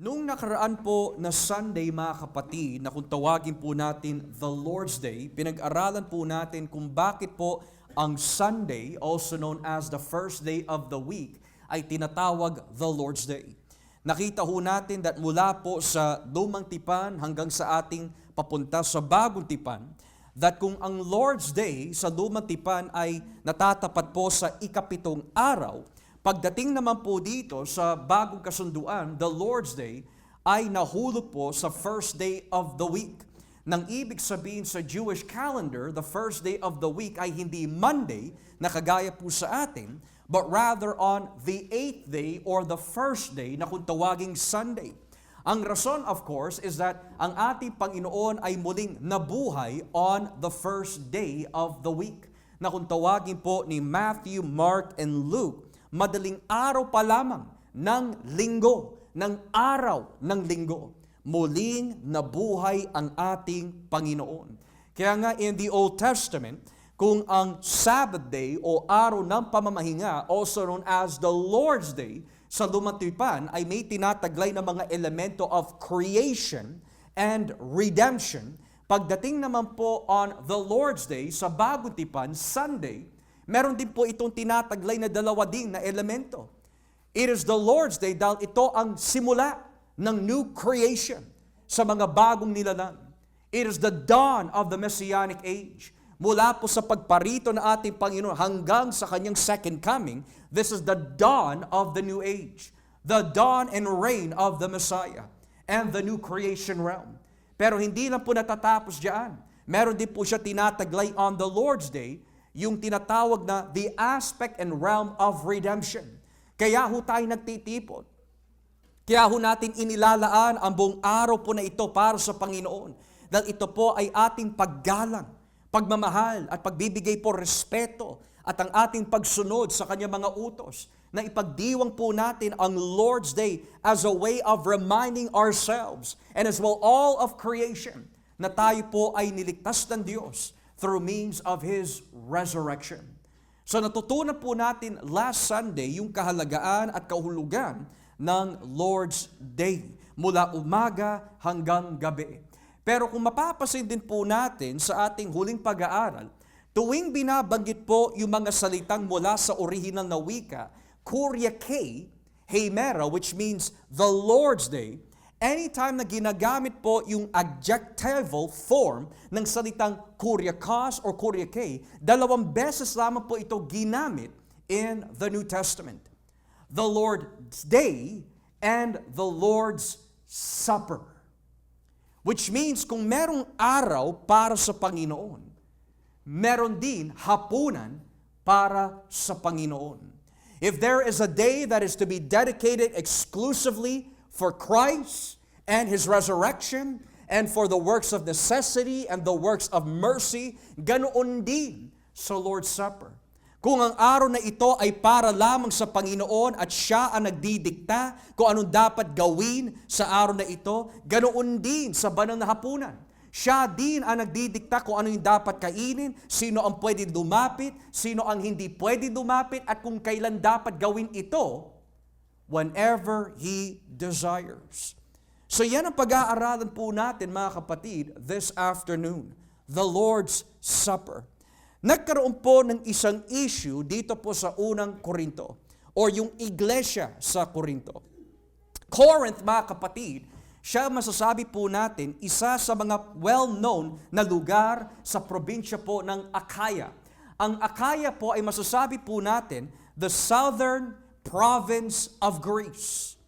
Nung nakaraan po na Sunday mga kapatid, na kung tawagin po natin the Lord's Day, pinag-aralan po natin kung bakit po ang Sunday, also known as the first day of the week, ay tinatawag the Lord's Day. Nakita ho natin that mula po sa lumang tipan hanggang sa ating papunta sa bagong tipan, that kung ang Lord's Day sa lumang tipan ay natatapat po sa ikapitong araw, pagdating naman po dito sa bagong kasunduan, the Lord's Day, ay nahulog po sa first day of the week. Nang ibig sabihin sa Jewish calendar, the first day of the week ay hindi Monday, na kagaya po sa atin, but rather on the 8th day or the first day na kung tawaging Sunday. Ang rason, of course, is that ang ating Panginoon ay muling nabuhay on the first day of the week, na kung tawagin po ni Matthew, Mark, and Luke, madaling araw pa lamang ng linggo, ng araw ng linggo, muling nabuhay ang ating Panginoon. Kaya nga in the Old Testament, kung ang Sabbath day o araw ng pamamahinga, also known as the Lord's Day, sa lumang tipan ay may tinataglay na mga elemento of creation and redemption. Pagdating naman po on the Lord's Day, sa bagong tipan, Sunday, meron din po itong tinataglay na dalawa din na elemento. It is the Lord's Day dahil ito ang simula ng new creation sa mga bagong nilalang. It is the dawn of the Messianic age. Mula po sa pagparito ng ating Panginoon hanggang sa kanyang second coming, this is the dawn of the new age. The dawn and reign of the Messiah and the new creation realm. Pero hindi lang po natatapos diyan. Meron din po siya tinataglay on the Lord's Day, yung tinatawag na the aspect and realm of redemption. Kaya ho tayo nagtitipon. Kaya ho natin inilalaan ang buong araw po na ito para sa Panginoon. Dahil ito po ay ating paggalang, pagmamahal at pagbibigay po respeto at ang ating pagsunod sa kanyang mga utos na ipagdiwang po natin ang Lord's Day as a way of reminding ourselves and as well all of creation na tayo po ay niligtas ng Diyos through means of His resurrection. So natutunan po natin last Sunday yung kahalagaan at kahulugan ng Lord's Day mula umaga hanggang gabi. Pero kung mapapasin din po natin sa ating huling pag-aaral, tuwing binabanggit po yung mga salitang mula sa orihinal na wika, Kuriake, Hemera, which means the Lord's Day, anytime na ginagamit po yung adjectival form ng salitang kuriakos or kuriake, dalawang beses lamang po ito ginamit in the New Testament. The Lord's Day and the Lord's Supper. Which means kung merong araw para sa Panginoon, meron din hapunan para sa Panginoon. If there is a day that is to be dedicated exclusively for Christ and His resurrection and for the works of necessity and the works of mercy, ganoon din sa Lord's Supper. Kung ang araw na ito ay para lamang sa Panginoon at Siya ang nagdidikta kung anong dapat gawin sa araw na ito, ganoon din sa banal na hapunan. Siya din ang nagdidikta kung ano yung dapat kainin, sino ang pwede lumapit, sino ang hindi pwede lumapit, at kung kailan dapat gawin ito, whenever He desires. So yan ang pag-aaralan po natin mga kapatid this afternoon, the Lord's Supper. Nagkaroon po ng isang issue dito po sa unang Korinto or yung iglesia sa Korinto. Corinth mga kapatid, siya masasabi po natin isa sa mga well-known na lugar sa probinsya po ng Achaia. Ang Achaia po ay masasabi po natin the southern province of Greece.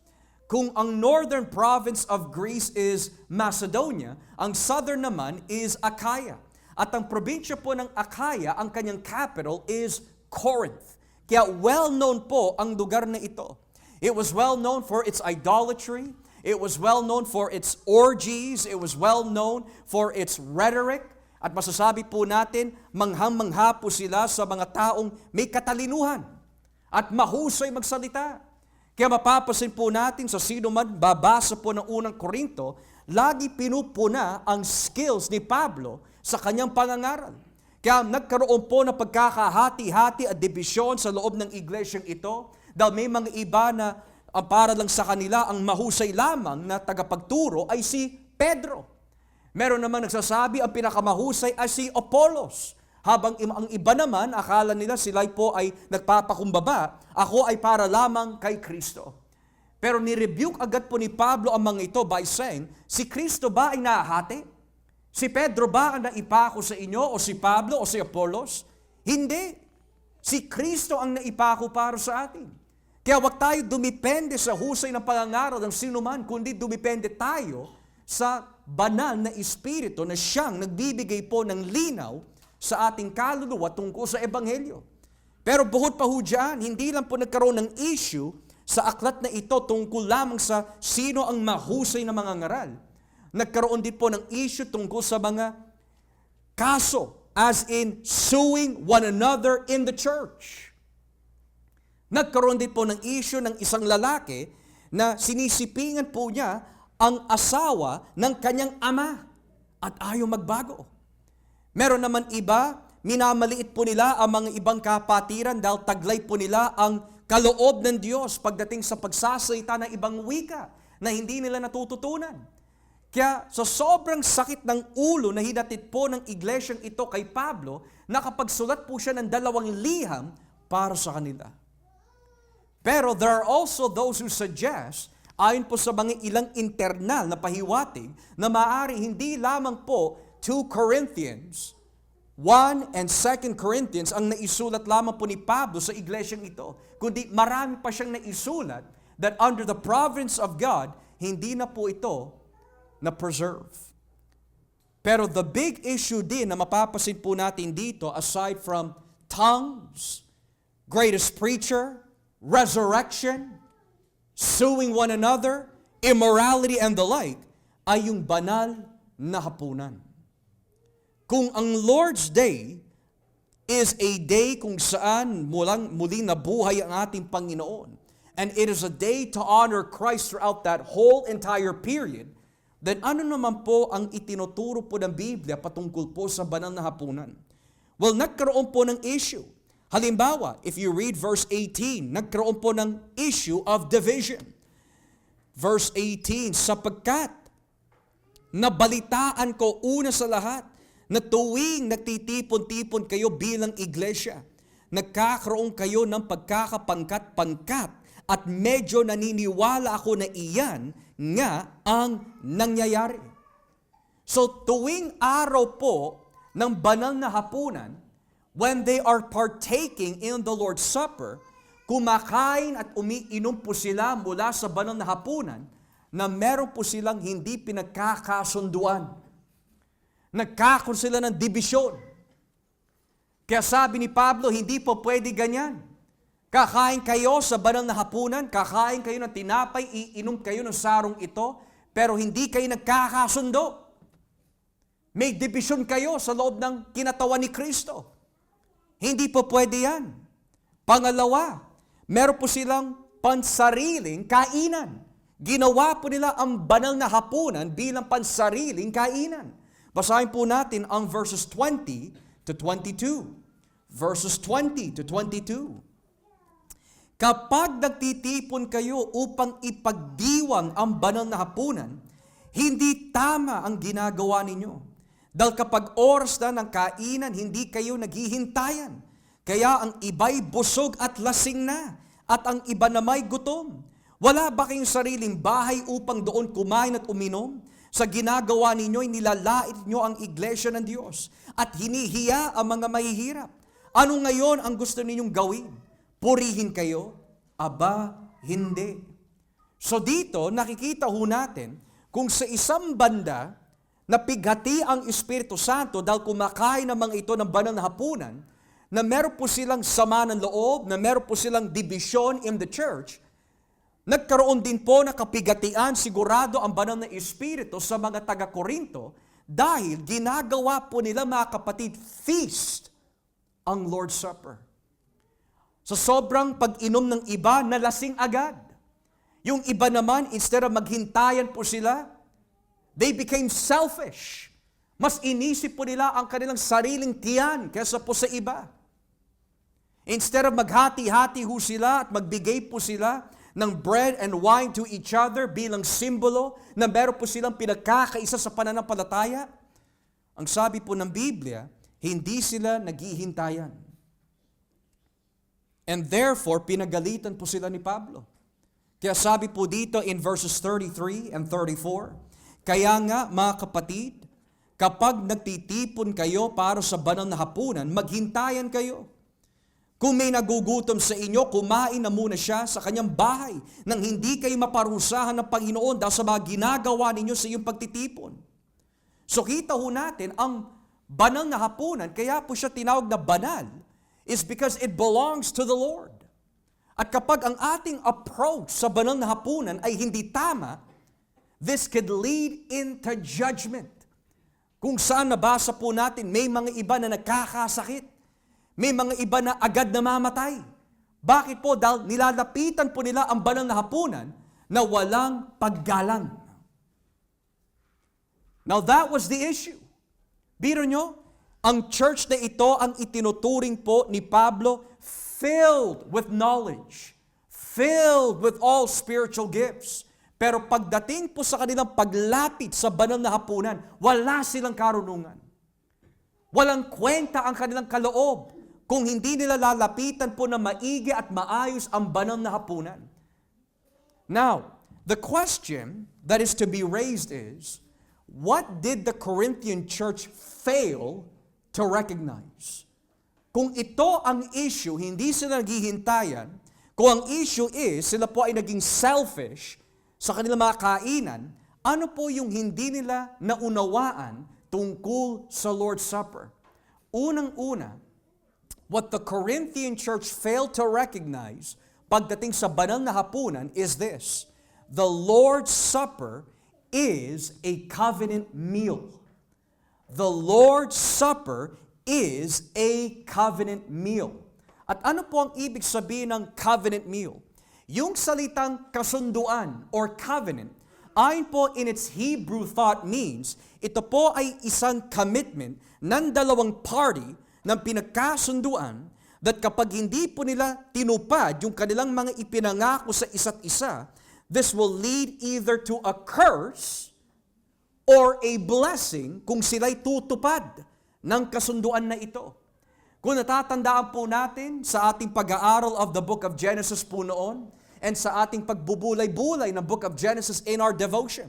Kung ang northern province of Greece is Macedonia, ang southern naman is Achaia. At ang probinsya po ng Achaia, ang kanyang capital is Corinth. Kaya well-known po ang lugar na ito. It was well-known for its idolatry. It was well-known for its orgies. It was well-known for its rhetoric. At masasabi po natin, manghang-mangha po sila sa mga taong may katalinuhan at mahusay magsalita. Kaya mapapasin po natin sa sino man babasa po ng unang Korinto, lagi pinupuna ang skills ni Pablo sa kanyang pangangaral. Kaya nagkaroon po ng pagkakahati-hati at dibisyon sa loob ng iglesyang ito dahil may mga iba na ang para lang sa kanila ang mahusay lamang na tagapagturo ay si Pedro. Meron naman nagsasabi ang pinakamahusay ay si Apollos. Habang ang iba naman, akala nila sila po ay nagpapakumbaba, ako ay para lamang kay Kristo. Pero ni-rebuke agad po ni Pablo ang mga ito by saying, si Kristo ba ay nahati? Si Pedro ba ang naipako sa inyo o si Pablo o si Apollos? Hindi. Si Kristo ang naipako para sa atin. Kaya wag tayo dumipende sa husay ng pangangaral ng sinuman, kundi dumipende tayo sa banal na Espiritu na siyang nagbibigay po ng linaw sa ating kaluluwa tungkol sa Ebanghelyo. Pero bukod pa ho dyan, hindi lang po nagkaroon ng issue sa aklat na ito tungkol lamang sa sino ang mahusay na mga ngaral. Nagkaroon din po ng issue tungkol sa mga kaso, as in suing one another in the church. Nagkaroon din po ng issue ng isang lalaki na sinisipingan po niya ang asawa ng kanyang ama at ayaw magbago. Meron naman iba, minamaliit po nila ang mga ibang kapatiran dahil taglay po nila ang kaloob ng Diyos pagdating sa pagsasalita ng ibang wika na hindi nila natututunan. Kaya sa sobrang sakit ng ulo na hinatid po ng iglesyang ito kay Pablo, nakapagsulat po siya ng 2 liham para sa kanila. Pero there are also those who suggest, ayon po sa mga ilang internal na pahiwatig, na maaari hindi lamang po 2 Corinthians, 1 and 2 Corinthians ang naisulat lamang po ni Pablo sa iglesyang ito, kundi marami pa siyang naisulat that under the providence of God, hindi na po ito na-preserve. Pero the big issue din na mapapasin po natin dito, aside from tongues, greatest preacher, resurrection, suing one another, immorality and the like, ay yung banal na hapunan. Kung ang Lord's Day is a day kung saan muling nabuhay ang ating Panginoon, and it is a day to honor Christ throughout that whole entire period, then ano naman po ang itinuturo po ng Biblia patungkol po sa banal na hapunan? Well, nagkaroon po ng issue. Halimbawa, if you read verse 18, nagkaroon po ng issue of division. Verse 18, sapagkat nabalitaan ko una sa lahat, na tuwing nagtitipon-tipon kayo bilang iglesia, nagkakaroon kayo ng pagkakapangkat-pangkat at medyo naniniwala ako na iyan nga ang nangyayari. So tuwing araw po ng banal na hapunan, when they are partaking in the Lord's Supper, kumakain at umiinom po sila mula sa banal na hapunan na meron po silang hindi pinagkakasunduan. Nagkakaroon sila ng dibisyon. Kaya sabi ni Pablo, hindi po pwede ganyan. Kakain kayo sa banal na hapunan, kakain kayo ng tinapay, iinom kayo ng sarong ito, pero hindi kayo nagkakasundo. May dibisyon kayo sa loob ng kinatawan ni Kristo. Hindi po pwede yan. Pangalawa, meron po silang pansariling kainan. Ginawa po nila ang banal na hapunan bilang pansariling kainan. Basahin po natin ang verses 20 to 22. Verses 20 to 22. Kapag nagtitipon kayo upang ipagdiwang ang banal na hapunan, hindi tama ang ginagawa ninyo. Dahil kapag oras na ng kainan, hindi kayo naghihintayan. Kaya ang iba'y busog at lasing na, at ang iba nama'y gutom. Wala ba kayong sariling bahay upang doon kumain at uminom? Sa ginagawa ninyo'y nilalait nyo ang iglesia ng Diyos at hinihiya ang mga mahihirap. Ano ngayon ang gusto ninyong gawin? Purihin kayo? Aba, hindi. So dito, nakikita ho natin kung sa isang banda, napighati ang Espiritu Santo dahil kumakain ng mga ito ng banal na hapunan, na meron po silang sama ng loob, na meron po silang division in the church, nagkaroon din po na kapigatian sigurado ang banal na Espiritu sa mga taga-Korinto dahil ginagawa po nila mga kapatid feast ang Lord's Supper. Sa sobrang pag-inom ng iba, nalasing agad. Yung iba naman, instead of maghintayan po sila, they became selfish. Mas inisip po nila ang kanilang sariling tiyan kaysa po sa iba. Instead of maghati-hati ho sila at magbigay po sila, ng bread and wine to each other bilang simbolo na meron po silang pinagkakaisa sa pananampalataya? Ang sabi po ng Biblia, hindi sila naghihintayan. And therefore, pinagalitan po sila ni Pablo. Kaya sabi po dito in verses 33 and 34, kaya nga mga kapatid, kapag nagtitipon kayo para sa banal na hapunan, maghintayan kayo. Kung may nagugutom sa inyo, kumain na muna siya sa kanyang bahay nang hindi kayo maparusahan ng Panginoon dahil sa mga ginagawa ninyo sa iyong pagtitipon. So kita ho natin, ang banal na hapunan, kaya po siya tinawag na banal, is because it belongs to the Lord. At kapag ang ating approach sa banal na hapunan ay hindi tama, this could lead into judgment. Kung saan nabasa po natin, may mga iba na nagkakasakit. May mga iba na agad namamatay. Bakit po? Dahil nilalapitan po nila ang banal na hapunan na walang paggalang. Now that was the issue. Biro nyo, ang church na ito ang itinuturing po ni Pablo filled with knowledge, filled with all spiritual gifts. Pero pagdating po sa kanilang paglapit sa banal na hapunan, wala silang karunungan. Walang kwenta ang kanilang kaloob kung hindi nila lalapitan po na maigi at maayos ang banal na hapunan. Now, the question that is to be raised is, what did the Corinthian church fail to recognize? Kung ito ang issue, hindi sila naghihintayan. Kung ang issue is, sila po ay naging selfish sa kanilang mga kainan, ano po yung hindi nila naunawaan tungkol sa Lord's Supper? Unang-una, what the Corinthian church failed to recognize pagdating sa banal na hapunan is this: the Lord's Supper is a covenant meal. The Lord's Supper is a covenant meal. At ano po ang ibig sabihin ng covenant meal? Yung salitang kasunduan or covenant, ayon po in its Hebrew thought means, ito po ay isang commitment ng dalawang party ng pinagkasunduan that kapag hindi po nila tinupad yung kanilang mga ipinangako sa isa't isa, this will lead either to a curse or a blessing kung sila'y tutupad ng kasunduan na ito. Kung natatandaan po natin sa ating pag-aaral of the book of Genesis po noon and sa ating pagbubulay-bulay ng book of Genesis in our devotion,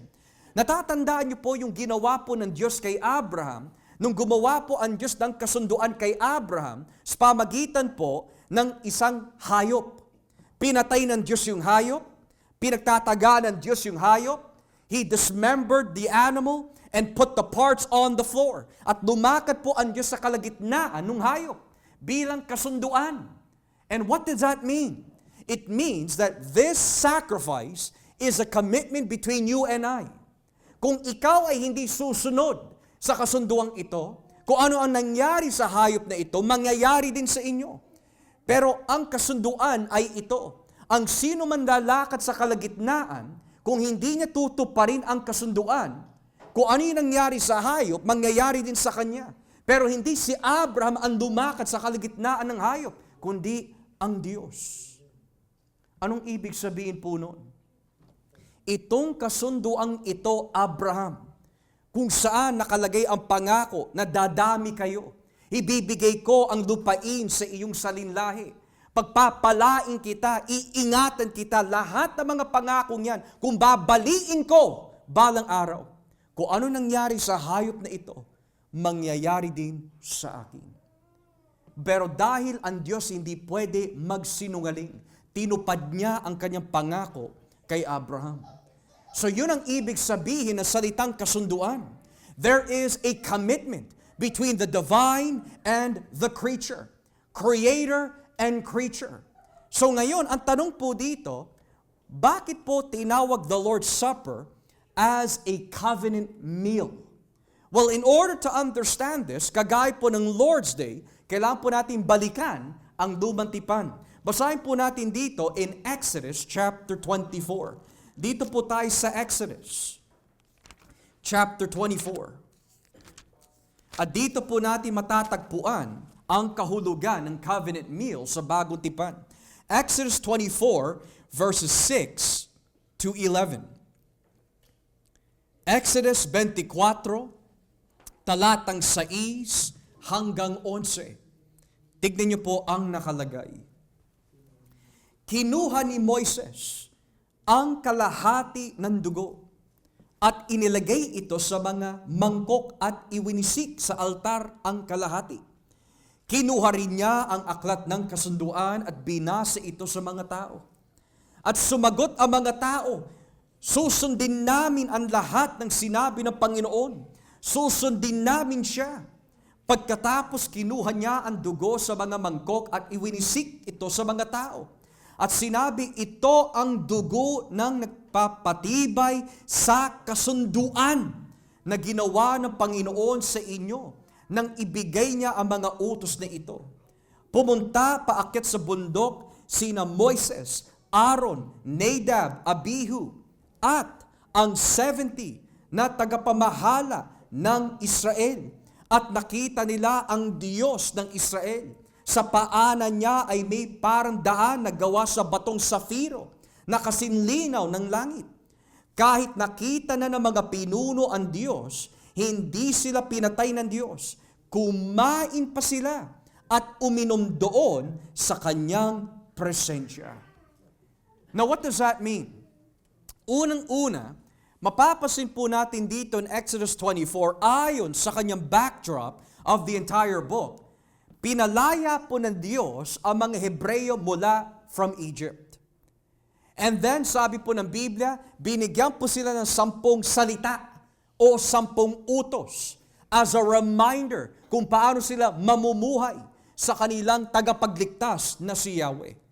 natatandaan niyo po yung ginawa po ng Diyos kay Abraham nung gumawa po ang Diyos ng kasunduan kay Abraham sa pamagitan po ng isang hayop. Pinatay ng Diyos yung hayop, pinagtataga ng Diyos yung hayop, He dismembered the animal and put the parts on the floor. At lumakad po ang Diyos sa kalagitnaan ng hayop bilang kasunduan. And what does that mean? It means that this sacrifice is a commitment between you and I. Kung ikaw ay hindi susunod sa kasunduang ito, kung ano ang nangyari sa hayop na ito, mangyayari din sa inyo. Pero ang kasunduan ay ito. Ang sino man lalakad sa kalagitnaan, kung hindi niya tutuparin ang kasunduan, kung ano yung nangyari sa hayop, mangyayari din sa kanya. Pero hindi si Abraham ang lumakad sa kalagitnaan ng hayop, kundi ang Diyos. Anong ibig sabihin po noon? Itong kasunduang ito, Abraham, kung saan nakalagay ang pangako na dadami kayo, ibibigay ko ang lupain sa iyong salinlahi, pagpapalain kita, iingatan kita, lahat ng mga pangakong yan, kung babaliin ko balang araw. Kung ano nangyari sa hayop na ito, mangyayari din sa akin. Pero dahil ang Diyos hindi pwede magsinungaling, tinupad niya ang kanyang pangako kay Abraham. So yun ang ibig sabihin ng salitang kasunduan. There is a commitment between the divine and the creature. Creator and creature. So ngayon, ang tanong po dito, bakit po tinawag the Lord's Supper as a covenant meal? Well, in order to understand this, kagaya po ng Lord's Day, kailangan po natin balikan ang lumang tipan. Basahin po natin dito in Exodus chapter 24. Dito po tayo sa Exodus chapter 24. At dito po natin matatagpuan ang kahulugan ng covenant meal sa bagong tipan. Exodus 24 verses 6 to 11. Exodus 24, talatang 6 hanggang 11. Tignan niyo po ang nakalagay. Kinuha ni Moises ang kalahati ng dugo at inilagay ito sa mga mangkok at iwinisik sa altar ang kalahati. Kinuha rin niya ang aklat ng kasunduan at binasa ito sa mga tao. At sumagot ang mga tao, susundin namin ang lahat ng sinabi ng Panginoon. Susundin namin siya. Pagkatapos kinuha niya ang dugo sa mga mangkok at iwinisik ito sa mga tao. At sinabi, ito ang dugo ng nagpapatibay sa kasunduan na ginawa ng Panginoon sa inyo nang ibigay niya ang mga utos na ito. Pumunta paakyat sa bundok sina Moises, Aaron, Nadab, Abihu, at ang 70 na tagapamahala ng Israel. At nakita nila ang Diyos ng Israel. Sa paanan niya ay may parang daan na gawa sa batong safiro na kasinlinaw ng langit. Kahit nakita na ng mga pinuno ang Diyos, hindi sila pinatay ng Diyos. Kumain pa sila at uminom doon sa kanyang presensya. Now what does that mean? Unang-una, mapapasin po natin dito in Exodus 24, ayon sa kanyang backdrop of the entire book, pinalaya po ng Diyos ang mga Hebreyo mula from Egypt. And then, sabi po ng Biblia, binigyan po sila ng 10 salita o 10 utos as a reminder kung paano sila mamumuhay sa kanilang tagapagligtas na si Yahweh.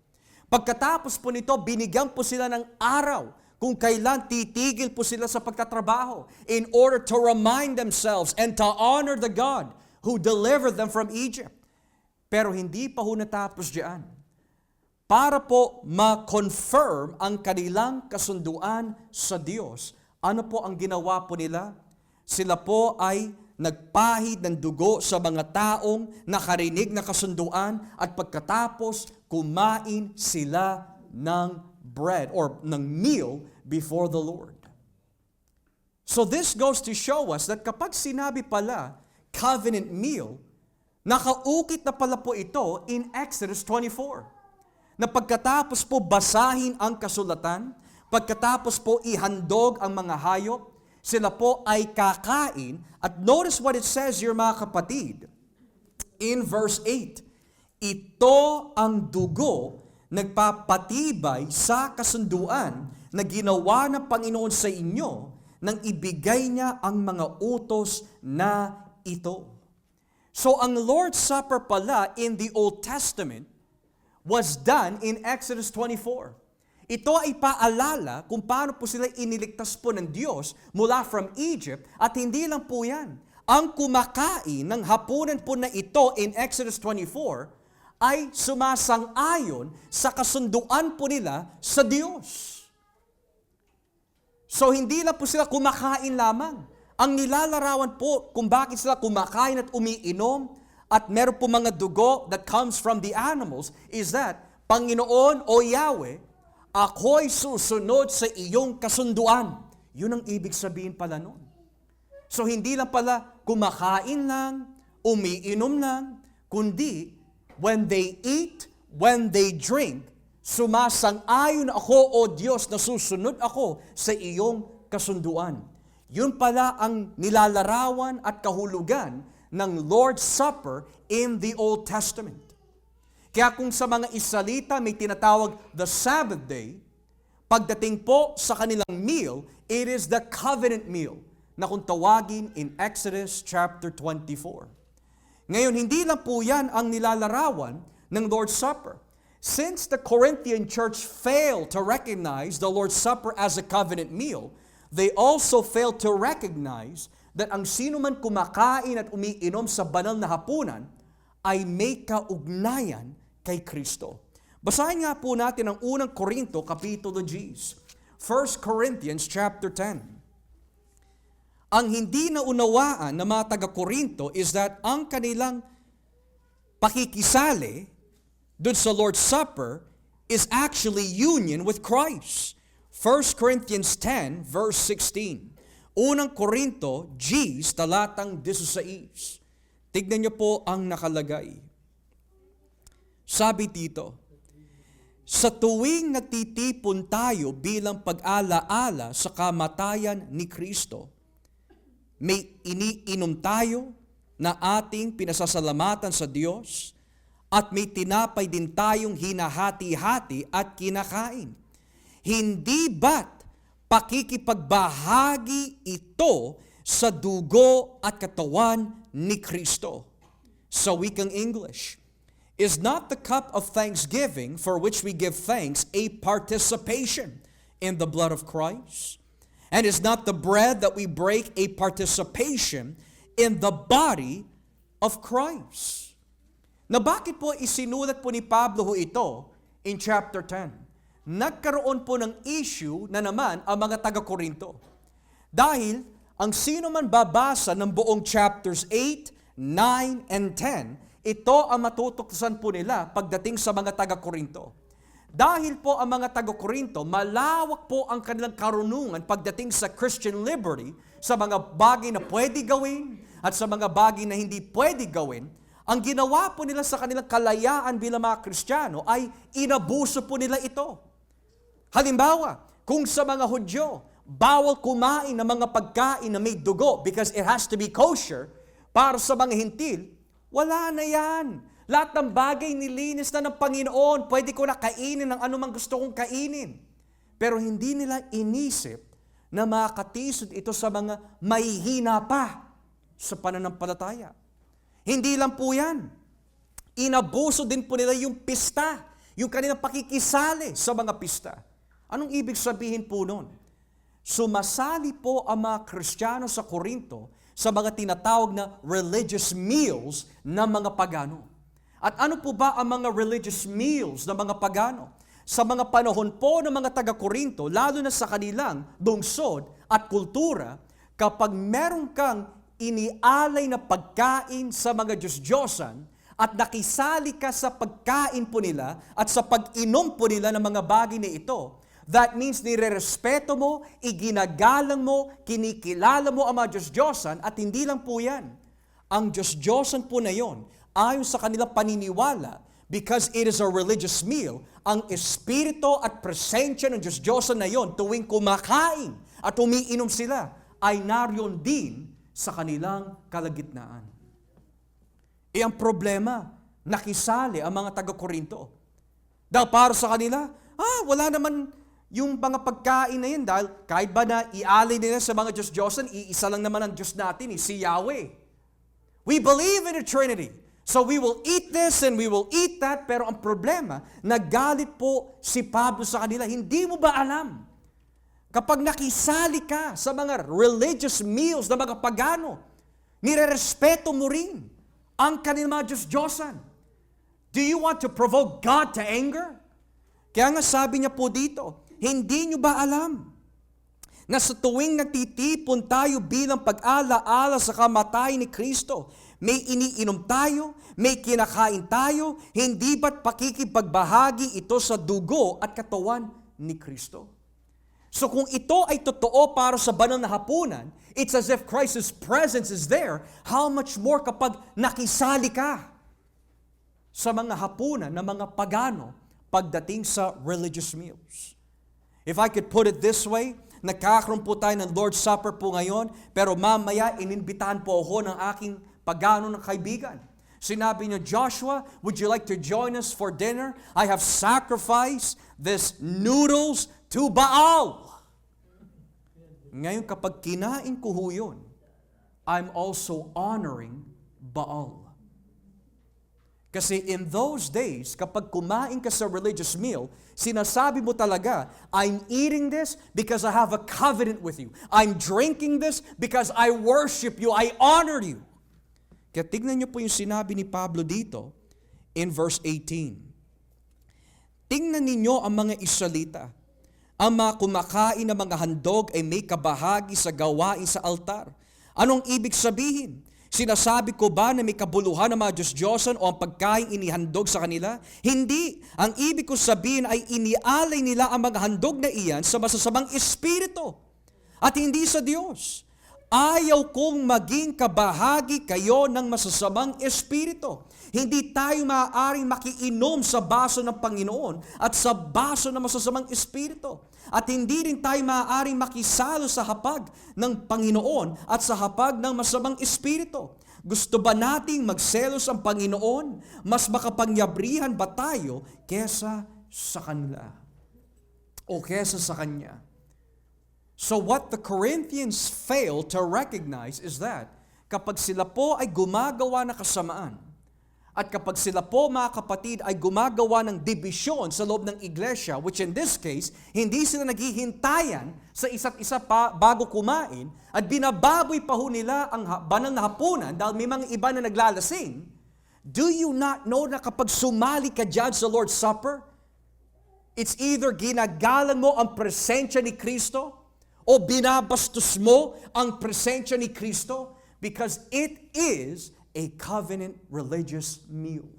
Pagkatapos po nito, binigyan po sila ng araw kung kailan titigil po sila sa pagtatrabaho in order to remind themselves and to honor the God who delivered them from Egypt. Pero hindi pa ho natapos diyan. Para po ma-confirm ang kanilang kasunduan sa Diyos, ano po ang ginawa po nila? Sila po ay nagpahid ng dugo sa mga taong nakarinig na kasunduan at pagkatapos kumain sila ng bread or ng meal before the Lord. So this goes to show us that kapag sinabi pala covenant meal, nakaukit na pala po ito in Exodus 24. Na pagkatapos po basahin ang kasulatan, pagkatapos po ihandog ang mga hayop, sila po ay kakain. At notice what it says here mga kapatid. In verse 8, ito ang dugo nagpapatibay sa kasunduan na ginawa ng Panginoon sa inyo nang ibigay niya ang mga utos na ito. So ang Lord's Supper pala in the Old Testament was done in Exodus 24. Ito ay paalala kung paano po sila iniligtas po ng Diyos mula from Egypt at hindi lang po yan. Ang kumakain ng hapunan po na ito in Exodus 24 ay sumasang-ayon sa kasunduan po nila sa Diyos. So hindi lang po sila kumakain lamang. Ang nilalarawan po kung bakit sila kumakain at umiinom at meron po mga dugo that comes from the animals is that, Panginoon o Yahweh, ako'y susunod sa iyong kasunduan. Yun ang ibig sabihin pala nun. So hindi lang pala kumakain lang, umiinom lang, kundi when they eat, when they drink, sumasang-ayon ako o Diyos na susunod ako sa iyong kasunduan. Yun pala ang nilalarawan at kahulugan ng Lord's Supper in the Old Testament. Kaya kung sa mga Israelita may tinatawag the Sabbath day, pagdating po sa kanilang meal, it is the covenant meal na kung tawagin in Exodus chapter 24. Ngayon, hindi lang po yan ang nilalarawan ng Lord's Supper. Since the Corinthian church failed to recognize the Lord's Supper as a covenant meal, they also failed to recognize that ang sino man kumakain at umiinom sa banal na hapunan ay may kaugnayan kay Kristo. Basahin nga po natin ang unang Korinto, kapitulo 10. 1 Corinthians chapter 10. Ang hindi naunawaan ng mga taga-Korinto is that ang kanilang pakikisali dun sa Lord's Supper is actually union with Christ. 1 Corinthians 10 verse 16. Unang Korinto, Gs, talatang 16. Tignan niyo po ang nakalagay. Sabi dito, sa tuwing nagtitipon tayo bilang pag-alaala sa kamatayan ni Kristo, may iniinom tayo na ating pinasasalamatan sa Diyos at may tinapay din tayong hinahati-hati at kinakain. Hindi ba't pakikipagbahagi ito sa dugo at katawan ni Kristo? Sa wikang English, is not the cup of thanksgiving for which we give thanks a participation in the blood of Christ? And is not the bread that we break a participation in the body of Christ? Na bakit po isinulat po ni Pablo ito in chapter 10? Nagkaroon po ng issue na naman ang mga taga-Korinto. Dahil ang sino man babasa ng buong chapters 8, 9, and 10, ito ang matutuksan po nila pagdating sa mga taga-Korinto. Dahil po ang mga taga-Korinto, malawak po ang kanilang karunungan pagdating sa Christian liberty, sa mga bagay na pwede gawin at sa mga bagay na hindi pwede gawin, ang ginawa po nila sa kanilang kalayaan bilang mga Kristiyano ay inabuso po nila ito. Halimbawa, kung sa mga Hudyo, bawal kumain ng mga pagkain na may dugo because it has to be kosher, para sa mga Hintil, wala na yan. Lahat ng bagay nilinis na ng Panginoon. Pwede ko na kainin ng anumang gusto kong kainin. Pero hindi nila inisip na makatisod ito sa mga mahihina pa sa pananampalataya. Hindi lang po yan. Inabuso din po nila yung pista, yung kanilang pakikisali sa mga pista. Anong ibig sabihin po nun? Sumasali po ang mga Kristiyano sa Korinto sa mga tinatawag na religious meals ng mga pagano. At ano po ba ang mga religious meals ng mga pagano? Sa mga panahon po ng mga taga-Korinto, lalo na sa kanilang lungsod at kultura, kapag meron kang inialay na pagkain sa mga Diyos-Diyosan at nakisali ka sa pagkain po nila at sa pag-inom po nila ng mga bagay na ito, that means nirerespeto mo, iginagalang mo, kinikilala mo ang mga Diyos-Diyosan at hindi lang po yan. Ang Diyos-Diyosan po na yon, ayon sa kanilang paniniwala, because it is a religious meal, ang espiritu at presensya ng Diyos-Diyosan na yon tuwing kumakain at umiinom sila ay nariyon din sa kanilang kalagitnaan. Ang problema, nakisali ang mga taga-Korinto. Dahil para sa kanila, wala naman yung mga pagkain na yun dahil kahit ba na ialay nila sa mga Diyos-Diyosan, iisa lang naman ang Diyos natin, si Yahweh. We believe in the Trinity. So we will eat this and we will eat that. Pero ang problema, nagalit po si Pablo sa kanila. Hindi mo ba alam? Kapag nakisali ka sa mga religious meals ng mga pagano, nirerespeto mo rin ang kanilang mga Diyos-Diyosan. Do you want to provoke God to anger? Kaya nga sabi niya po dito, hindi nyo ba alam na sa tuwing nagtitipon tayo bilang pag-ala-ala sa kamatayan ni Kristo, may iniinom tayo, may kinakain tayo, hindi ba't pakikipagbahagi ito sa dugo at katawan ni Kristo? So kung ito ay totoo para sa banal na hapunan, it's as if Christ's presence is there, how much more kapag nakisali ka sa mga hapunan ng mga pagano pagdating sa religious meals. If I could put it this way, nakakaroon po tayo ng Lord's Supper po ngayon, pero mamaya ininbitahan po ako ng aking pagano ng kaibigan. Sinabi niya, Joshua, would you like to join us for dinner? I have sacrificed this noodles to Baal. Ngayon kapag kinain ko ho yun, I'm also honoring Baal. Kasi in those days, kapag kumain ka sa religious meal, sinasabi mo talaga, I'm eating this because I have a covenant with you. I'm drinking this because I worship you. I honor you. Kaya tignan niyo po yung sinabi ni Pablo dito in verse 18. Tingnan ninyo ang mga Israelita. Ang mga kumakain ng mga handog ay may kabahagi sa gawain sa altar. Anong ibig sabihin? Sinasabi ko ba na may kabuluhan ng mga Diyos-Diyosan o ang pagkain inihandog sa kanila? Hindi. Ang ibig ko sabihin ay inialay nila ang mga handog na iyan sa masasamang espiritu at hindi sa Diyos. Ayaw kong maging kabahagi kayo ng masasamang espiritu. Hindi tayo maaaring makiinom sa baso ng Panginoon at sa baso ng masasamang espiritu. At hindi rin tayo maaaring makisalo sa hapag ng Panginoon at sa hapag ng masamang espiritu. Gusto ba nating magselos ang Panginoon? Mas makapangyarihan ba tayo kesa sa kanila? O kesa sa Kanya? So what the Corinthians fail to recognize is that kapag sila po ay gumagawa ng kasamaan, at kapag sila po, mga kapatid, ay gumagawa ng dibisyon sa loob ng iglesia, which in this case, hindi sila naghihintayan sa isa't isa pa bago kumain, at binababoy pa ho nila ang banal na hapunan dahil may mga iba na naglalasing, do you not know na kapag sumali ka dyan sa Lord's Supper, it's either ginagalang mo ang presensya ni Kristo o binabastos mo ang presensya ni Kristo because it is a covenant religious meal.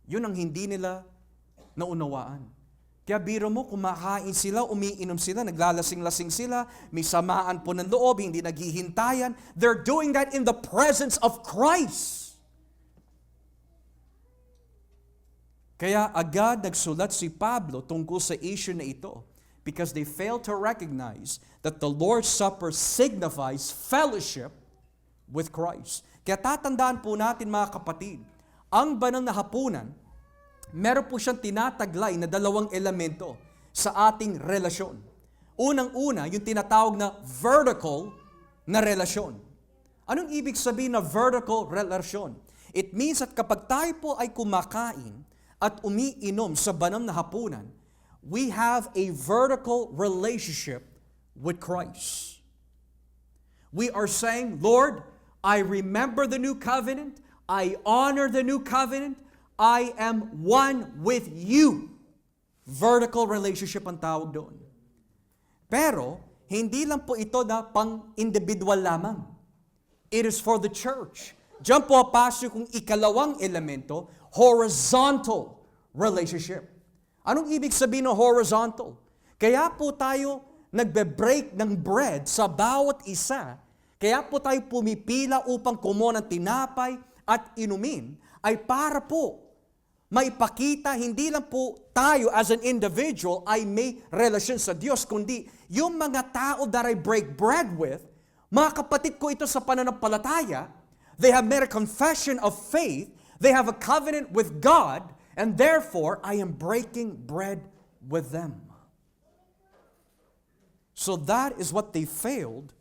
Yun ang hindi nila naunawaan. Kaya biro mo, kumakain sila, umiinom sila, naglalasing-lasing sila, may samaan po ng loob, hindi naghihintayan. They're doing that in the presence of Christ. Kaya agad nagsulat si Pablo tungkol sa issue na ito because they failed to recognize that the Lord's Supper signifies fellowship with Christ. Kaya tatandaan po natin, mga kapatid, ang banal na hapunan, meron po siyang tinataglay na dalawang elemento sa ating relasyon. Unang-una, yung tinatawag na vertical na relasyon. Anong ibig sabihin na vertical relasyon? It means that kapag tayo po ay kumakain at umiinom sa banal na hapunan, we have a vertical relationship with Christ. We are saying, Lord, I remember the new covenant. I honor the new covenant. I am one with you. Vertical relationship ang tawag doon. Pero, hindi lang po ito na pang-individual lamang. It is for the church. Diyan po pasok kung ikalawang elemento, horizontal relationship. Anong ibig sabihin ng horizontal? Kaya po tayo nagbe-break ng bread sa bawat isa. Kaya po tayo pumipila upang kumuha ng tinapay at inumin ay para po maipakita hindi lang po tayo as an individual ay may relasyon sa Diyos, kundi yung mga tao that I break bread with, mga kapatid ko ito sa pananampalataya, they have made a confession of faith, they have a covenant with God, and therefore I am breaking bread with them. So that is what they failed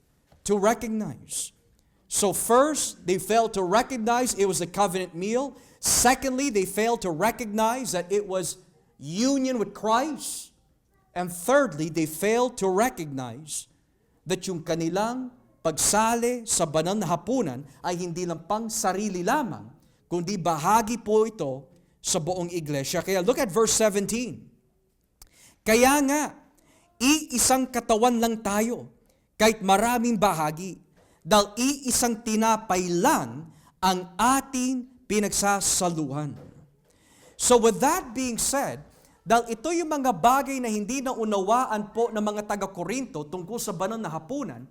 to recognize. So first, they failed to recognize it was a covenant meal. Secondly, they failed to recognize that it was union with Christ. And thirdly, they failed to recognize that yung kanilang pagsali sa banal na hapunan ay hindi lang pang sarili lamang, kundi bahagi po ito sa buong iglesia. Kaya look at verse 17. Kaya nga, iisang katawan lang tayo, kahit maraming bahagi, dahil iisang tinapay lang ang ating pinagsasaluhan. So with that being said, dahil ito yung mga bagay na hindi naunawaan po ng mga taga-Korinto tungkol sa banal na hapunan,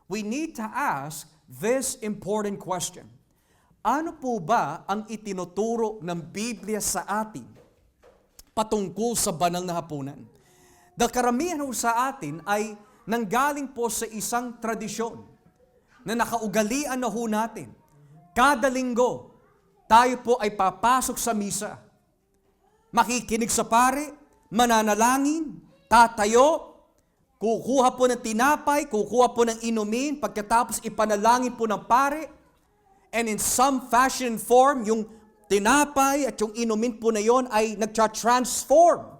we need to ask this important question. Ano po ba ang itinuturo ng Biblia sa atin patungkol sa banal na hapunan? Dahil karamihan sa atin ay nanggaling po sa isang tradisyon na nakaugalian na ho natin. Kada linggo, tayo po ay papasok sa misa. Makikinig sa pare, mananalangin, tatayo, kukuha po ng tinapay, kukuha po ng inumin, pagkatapos ipanalangin po ng pare, and in some fashion and form, yung tinapay at yung inumin po na yon ay nagtra-transform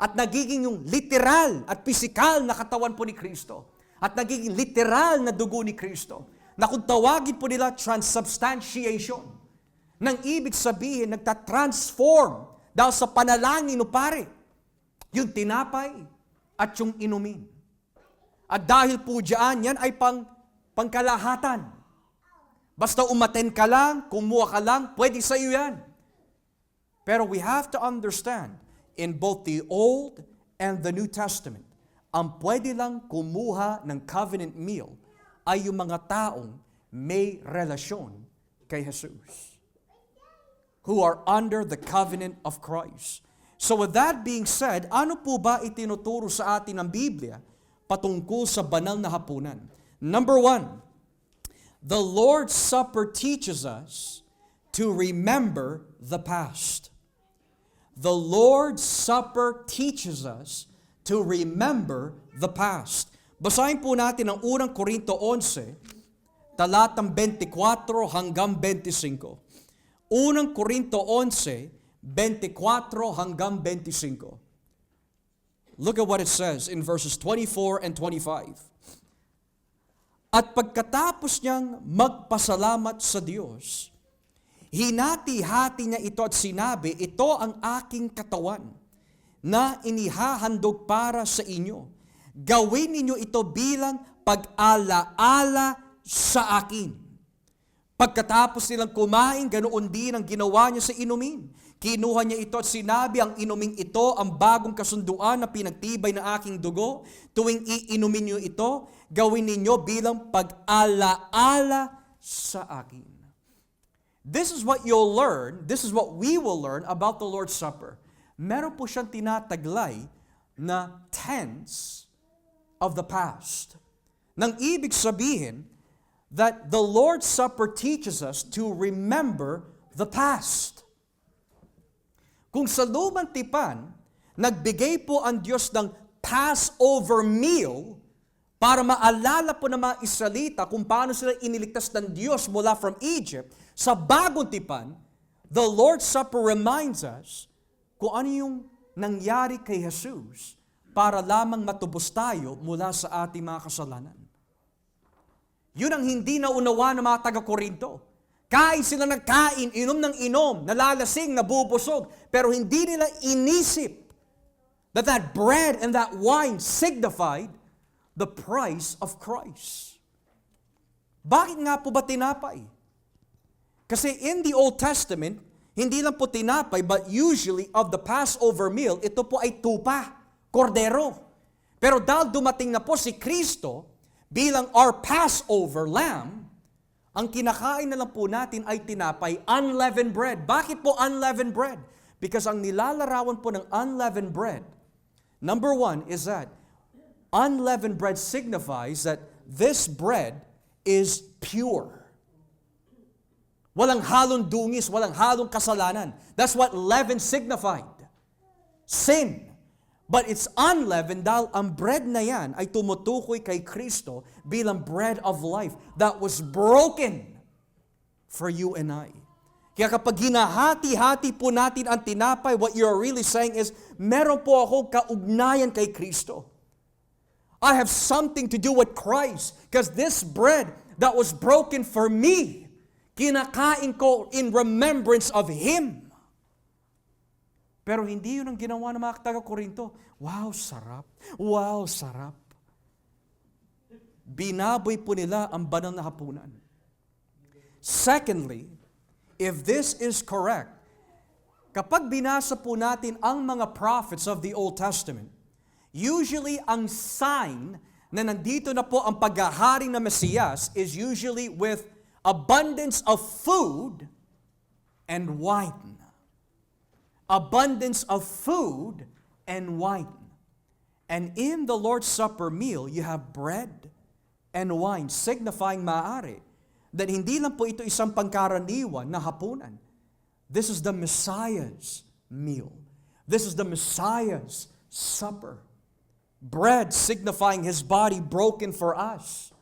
at nagiging yung literal at pisikal na katawan po ni Kristo. At nagiging literal na dugo ni Kristo. Na kung tawagin po nila transubstantiation. Nang ibig sabihin, nagtatransform dahil sa panalangin no pare. Yung tinapay at yung inumin. At dahil po diyan, yan ay pangkalahatan. Basta umaten ka lang, kumuha ka lang, pwede sa iyo yan. Pero we have to understand, in both the Old and the New Testament, ang pwede lang kumuha ng covenant meal ay yung mga taong may relasyon kay Jesus, who are under the covenant of Christ. So with that being said, ano po ba itinuturo sa atin ng Biblia patungkol sa banal na hapunan? Number 1, the Lord's Supper teaches us to remember the past. The Lord's Supper teaches us to remember the past. Basahin po natin ang unang Korinto 11, talatang 24 hanggang 25. Unang Korinto 11, 24 hanggang 25. Look at what it says in verses 24 and 25. At pagkatapos niyang magpasalamat sa Diyos, hinati-hati niya ito at sinabi, ito ang aking katawan na inihahandog para sa inyo. Gawin ninyo ito bilang pag-ala-ala sa akin. Pagkatapos nilang kumain, ganoon din ang ginawa niya sa inumin. Kinuha niya ito at sinabi, ang inuming ito ang bagong kasunduan na pinagtibay na aking dugo. Tuwing iinumin niyo ito, gawin ninyo bilang pag-ala-ala sa akin. This is what you'll learn, this is what we will learn about the Lord's Supper. Meron po siyang tinataglay na tense of the past. Nang ibig sabihin that the Lord's Supper teaches us to remember the past. Kung sa lumang tipan, nagbigay po ang Diyos ng Passover meal para maalala po ng mga Israelita kung paano sila iniligtas ng Diyos mula from Egypt, sa bagong tipan, the Lord's Supper reminds us kung ano yung nangyari kay Jesus para lamang matubos tayo mula sa ating mga kasalanan. Yun ang hindi naunawa ng mga taga-Korinto. Kain sila ng kain, inom ng inom, nalalasing, nabubusog, pero hindi nila inisip that that bread and that wine signified the price of Christ. Bakit nga po ba tinapay? Kasi in the Old Testament, hindi lang po tinapay, but usually of the Passover meal, ito po ay tupa, kordero. Pero dahil dumating na po si Kristo bilang our Passover lamb, ang kinakain na lang po natin ay tinapay, unleavened bread. Bakit po unleavened bread? Because ang nilalarawan po ng unleavened bread, number 1 is that unleavened bread signifies that this bread is pure. Walang halong dungis, walang halong kasalanan. That's what leaven signified. Sin. But it's unleavened dahil ang bread na yan ay tumutukoy kay Kristo bilang bread of life that was broken for you and I. Kaya kapag hinahati-hati po natin ang tinapay, what you're really saying is, meron po akong kaugnayan kay Kristo. I have something to do with Christ because this bread that was broken for me, kinakain ko in remembrance of Him. Pero hindi yun ang ginawa ng mga taga-Korinto. Wow, sarap. Wow, sarap. Binaboy po nila ang banal na hapunan. Secondly, if this is correct, kapag binasa po natin ang mga prophets of the Old Testament, usually ang sign na nandito na po ang paghahari ng Mesiyas is usually with abundance of food and wine. Abundance of food and wine. And in the Lord's Supper meal, you have bread and wine, signifying maaari that hindi lang po ito isang pangkaraniwan na hapunan. This is the Messiah's meal. This is the Messiah's supper. Bread signifying His body broken for us.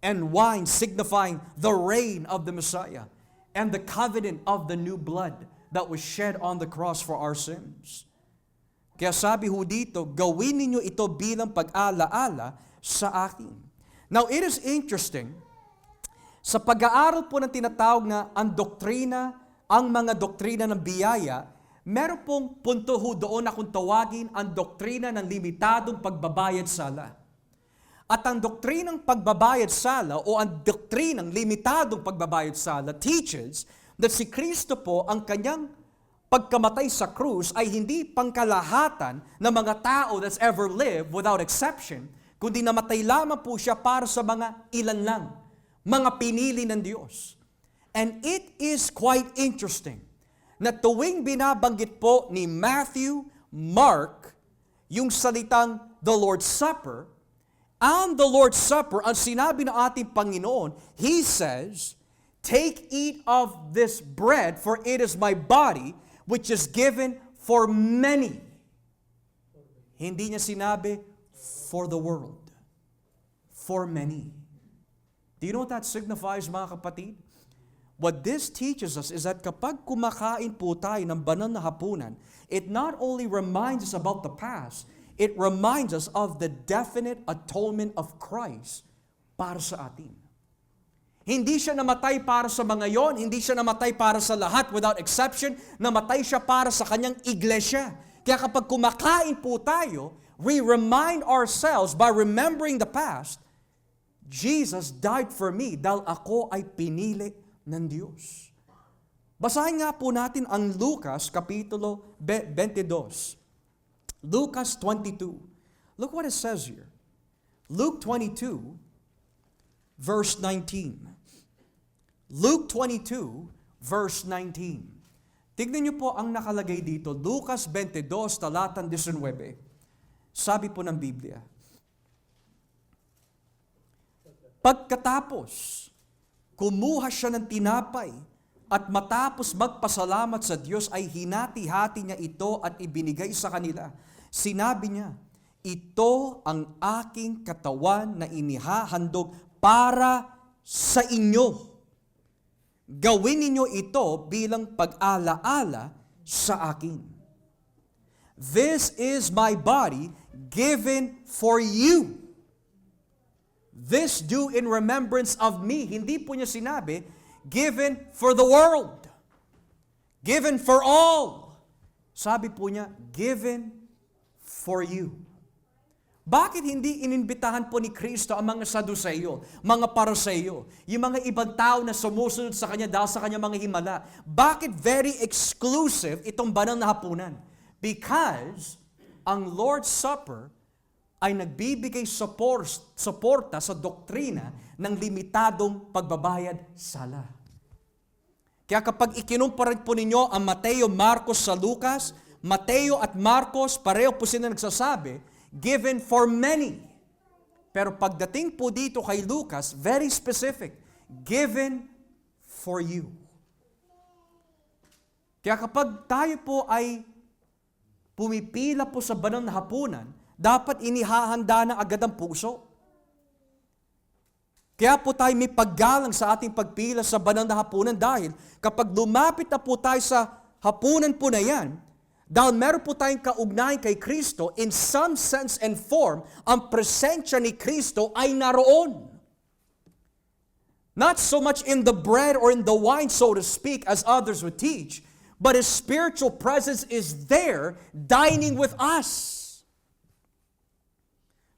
And wine signifying the reign of the Messiah. And the covenant of the new blood that was shed on the cross for our sins. Kaya sabi ho dito, gawin ninyo ito bilang pag-ala-ala sa akin. Now, it is interesting, sa pag-aaral po ng tinatawag na ang doktrina, ang mga doktrina ng biyaya, meron pong punto ho doon na kung tawagin ang doktrina ng limitadong pagbabayad sala. At ang doktrinang pagbabayad sala o ang doktrinang limitadong pagbabayad sala teaches that si Kristo po ang kanyang pagkamatay sa krus ay hindi pangkalahatan ng mga tao that's ever lived without exception, kundi namatay lamang po siya para sa mga ilan lang, mga pinili ng Diyos. And it is quite interesting na tuwing binabanggit po ni Matthew, Mark, yung salitang the Lord's Supper, ang the Lord's Supper, ang sinabi ng ating Panginoon, He says, "Take, eat of this bread, for it is my body, which is given for many." Hindi niya sinabi, for the world. For many. Do you know what that signifies, mga kapatid? What this teaches us is that kapag kumakain po tayo ng banal na hapunan, it not only reminds us about the past, it reminds us of the definite atonement of Christ para sa atin. Hindi siya namatay para sa mga yon, hindi siya namatay para sa lahat without exception, namatay siya para sa kanyang iglesia. Kaya kapag kumakain po tayo, we remind ourselves by remembering the past, Jesus died for me dahil ako ay pinili ng Diyos. Basahin nga po natin ang Lucas Kapitulo 22. Lucas 22. Look what it says here. Luke 22, verse 19. Luke 22, verse 19. Tignan niyo po ang nakalagay dito. Lucas 22, talatang 19. Sabi po ng Biblia, pagkatapos, kumuha siya ng tinapay at matapos magpasalamat sa Diyos ay hinati-hati niya ito at ibinigay sa kanila. Sinabi niya, ito ang aking katawan na inihahandog para sa inyo. Gawin ninyo ito bilang pag-alaala sa akin. This is my body given for you. This do in remembrance of me. Hindi po niya sinabi, given for the world. Given for all. Sabi po niya, given for you. Bakit hindi inimbitahan po ni Kristo ang mga Saduceo, mga Pariseo, yung mga ibang tao na sumusunod sa Kanya dahil sa Kanya mga himala? Bakit very exclusive itong banal na hapunan? Because ang Lord's Supper ay nagbibigay suporta sa doktrina ng limitadong pagbabayad sala. Kaya kapag ikinumpara po ninyo ang Mateo, Marcos sa Lucas, Mateo at Marcos, pareho po sila nagsasabi, given for many. Pero pagdating po dito kay Lucas, very specific, given for you. Kaya kapag tayo po ay pumipila po sa banal na hapunan, dapat inihahanda na agad ang puso. Kaya po tayo may paggalang sa ating pagpila sa banal na hapunan dahil kapag lumapit na po tayo sa hapunan po na yan, dahil meron po tayong kaugnayan kay Kristo, in some sense and form, ang presensya ni Kristo ay naroon. Not so much in the bread or in the wine, so to speak, as others would teach, but His spiritual presence is there, dining with us.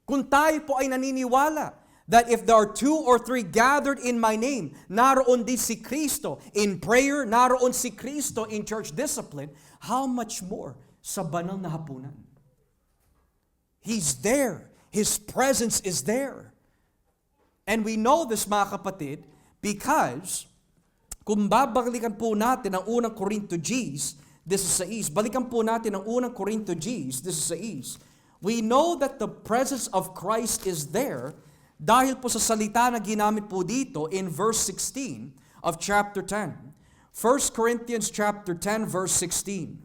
Kung tayo po ay naniniwala that if there are 2 or 3 gathered in my name, naroon din si Kristo in prayer, naroon si Kristo in church discipline, how much more sa banal na hapunan? He's there. His presence is there. And we know this, mga kapatid, because kung babalikan po natin ang unang Corinto Gs, this is sa East. Balikan po natin ang unang Corinto Gs, this is sa East. We know that the presence of Christ is there dahil po sa salita na ginamit po dito in verse 16 of chapter 10. 1 Corinthians chapter 10 verse 16.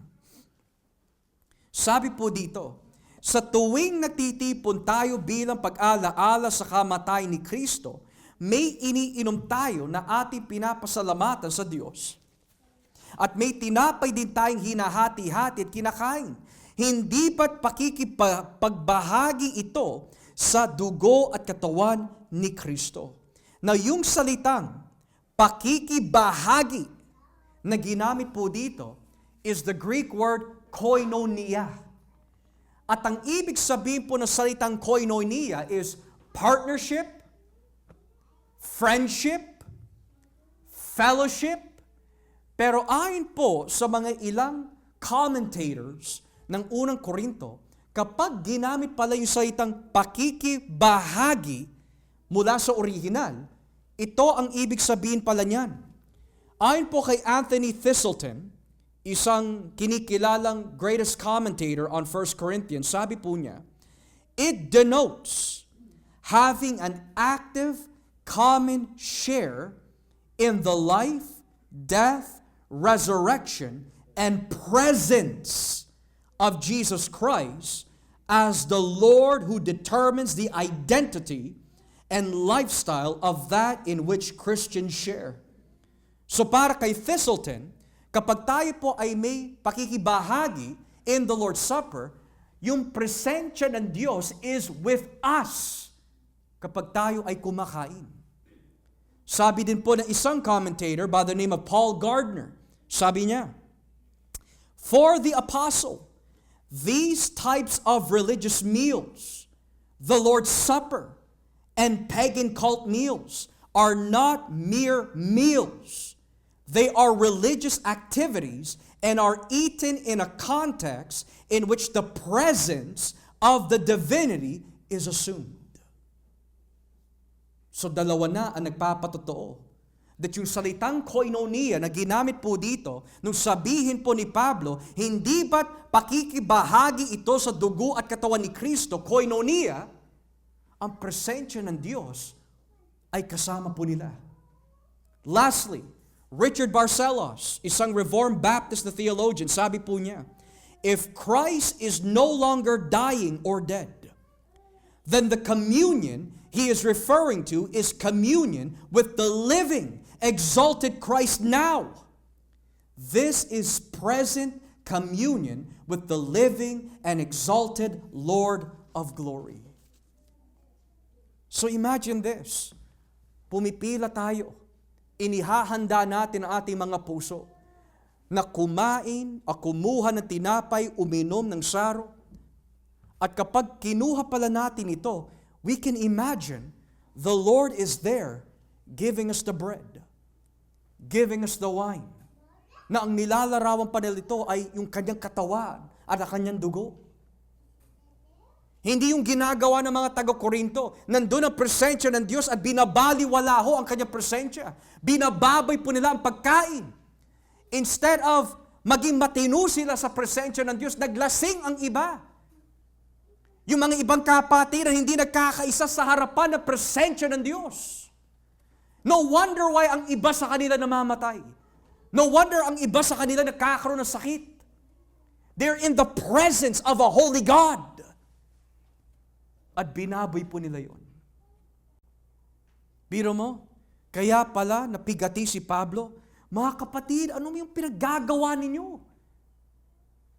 Sabi po dito, sa tuwing nagtitipon tayo bilang pag-alaala sa kamatayan ni Kristo, may iniinom tayo na ating pinapasalamatan sa Diyos. At may tinapay din tayong hinahati-hati at kinakain. Hindi ba't pagbahagi ito sa dugo at katawan ni Kristo? Na yung salitang pakikibahagi na ginamit po dito is the Greek word koinonia. At ang ibig sabihin po ng salitang koinonia is partnership, friendship, fellowship. Pero ayon po sa mga ilang commentators ng unang Korinto, kapag ginamit pala yung salitang pakikibahagi mula sa original, ito ang ibig sabihin pala niyan. Ayon po kay Anthony Thistleton, isang kinikilalang greatest commentator on 1 Corinthians, sabi po niya, it denotes having an active, common share in the life, death, resurrection, and presence of Jesus Christ as the Lord who determines the identity and lifestyle of that in which Christians share. So para kay Thistleton, kapag tayo po ay may pakikibahagi in the Lord's Supper, yung presensya ng Diyos is with us kapag tayo ay kumakain. Sabi din po ng isang commentator by the name of Paul Gardner, sabi niya, for the apostle, these types of religious meals, the Lord's Supper, and pagan cult meals are not mere meals. They are religious activities and are eaten in a context in which the presence of the divinity is assumed. So dalawa na ang nagpapatotoo that yung salitang koinonia na ginamit po dito, nung sabihin po ni Pablo, hindi ba't pakikibahagi ito sa dugo at katawan ni Kristo, koinonia, ang presensya ng Diyos ay kasama po nila. Lastly, Richard Barcelos, isang Reformed Baptist na theologian, sabi po niya, if Christ is no longer dying or dead, then the communion he is referring to is communion with the living, exalted Christ now. This is present communion with the living and exalted Lord of glory. So imagine this. Pumipila tayo. Inihahanda natin ang ating mga puso na kumain o kumuha ng tinapay, uminom ng saro. At kapag kinuha pala natin ito, we can imagine the Lord is there giving us the bread, giving us the wine, na ang nilalarawan pa nila ito ay yung kanyang katawan at ang kanyang dugo. Hindi yung ginagawa ng mga taga-Korinto. Nandun ang presensya ng Diyos at binabaliwala ho ang kanyang presensya. Binababay po nila ang pagkain. Instead of maging matino sila sa presensya ng Diyos, naglasing ang iba. Yung mga ibang kapatiran hindi nagkakaisa sa harapan ng presensya ng Diyos. No wonder why ang iba sa kanila namamatay. No wonder ang iba sa kanila nagkakaroon ng sakit. They're in the presence of a holy God. At binaboy po nila yon. Biro mo, kaya pala napigati si Pablo, mga kapatid, ano yung pinaggagawa ninyo?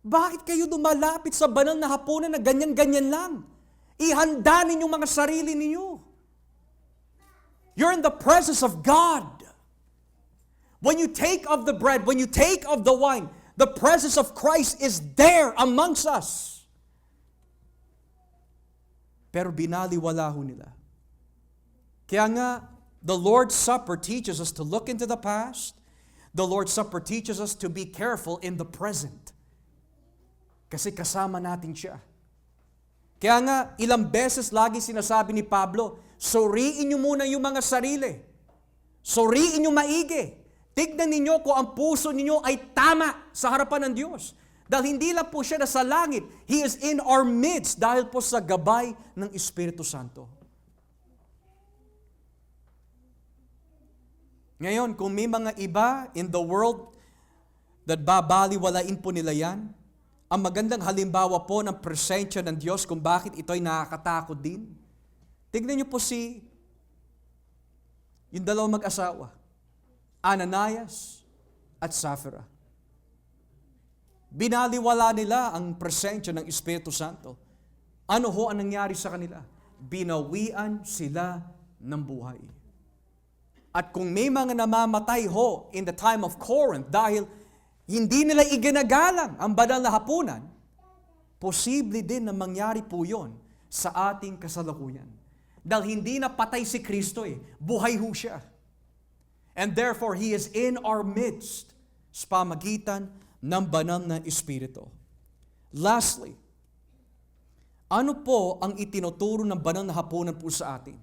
Bakit kayo dumalapit sa banal na hapunan na ganyan-ganyan lang? Ihanda ninyong mga sarili ninyo. You're in the presence of God. When you take of the bread, when you take of the wine, the presence of Christ is there amongst us. Pero binaliwala ho nila. Kaya nga, the Lord's Supper teaches us to look into the past. The Lord's Supper teaches us to be careful in the present. Kasi kasama natin siya. Kaya nga, ilang beses lagi sinasabi ni Pablo, suriin niyo muna yung mga sarili. Suriin niyo maigi. Tignan ninyo kung ang puso ninyo ay tama sa harapan ng Diyos. Dahil hindi lang po siya nasa langit. He is in our midst dahil po sa gabay ng Espiritu Santo. Ngayon, kung may mga iba in the world that babaliwalain po nila yan, ang magandang halimbawa po ng presensya ng Diyos kung bakit ito ay nakakatakot din. Tignan niyo po yung dalawang mag-asawa, Ananias at Sapphira. Binaliwala nila ang presensya ng Espiritu Santo. Ano ho ang nangyari sa kanila? Binawian sila ng buhay. At kung may mga namamatay ho in the time of Corinth dahil hindi nila iginagalang ang banal na hapunan, posible din na mangyari po yon sa ating kasalukuyan. Dahil hindi na patay si Kristo buhay ho siya. And therefore, He is in our midst sa pamagitan ng banal na Espiritu. Lastly, ano po ang itinuturo ng banal na hapunan po sa atin?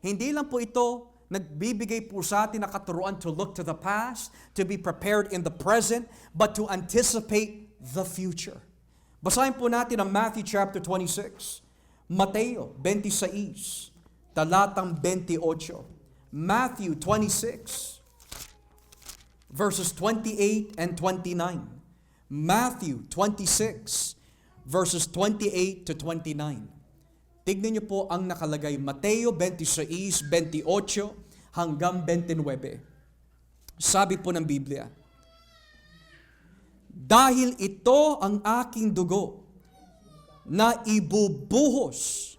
Hindi lang po ito nagbibigay po sa atin na katuruan to look to the past, to be prepared in the present, but to anticipate the future. Basahin po natin ang Matthew chapter 26, Mateo 26, talatang 28. Matthew 26, verses 28 and 29. Matthew 26, verses 28 to 29. Tignan niyo po ang nakalagay, Mateo 26, 28 hanggang 29. Sabi po ng Biblia, dahil ito ang aking dugo na ibubuhos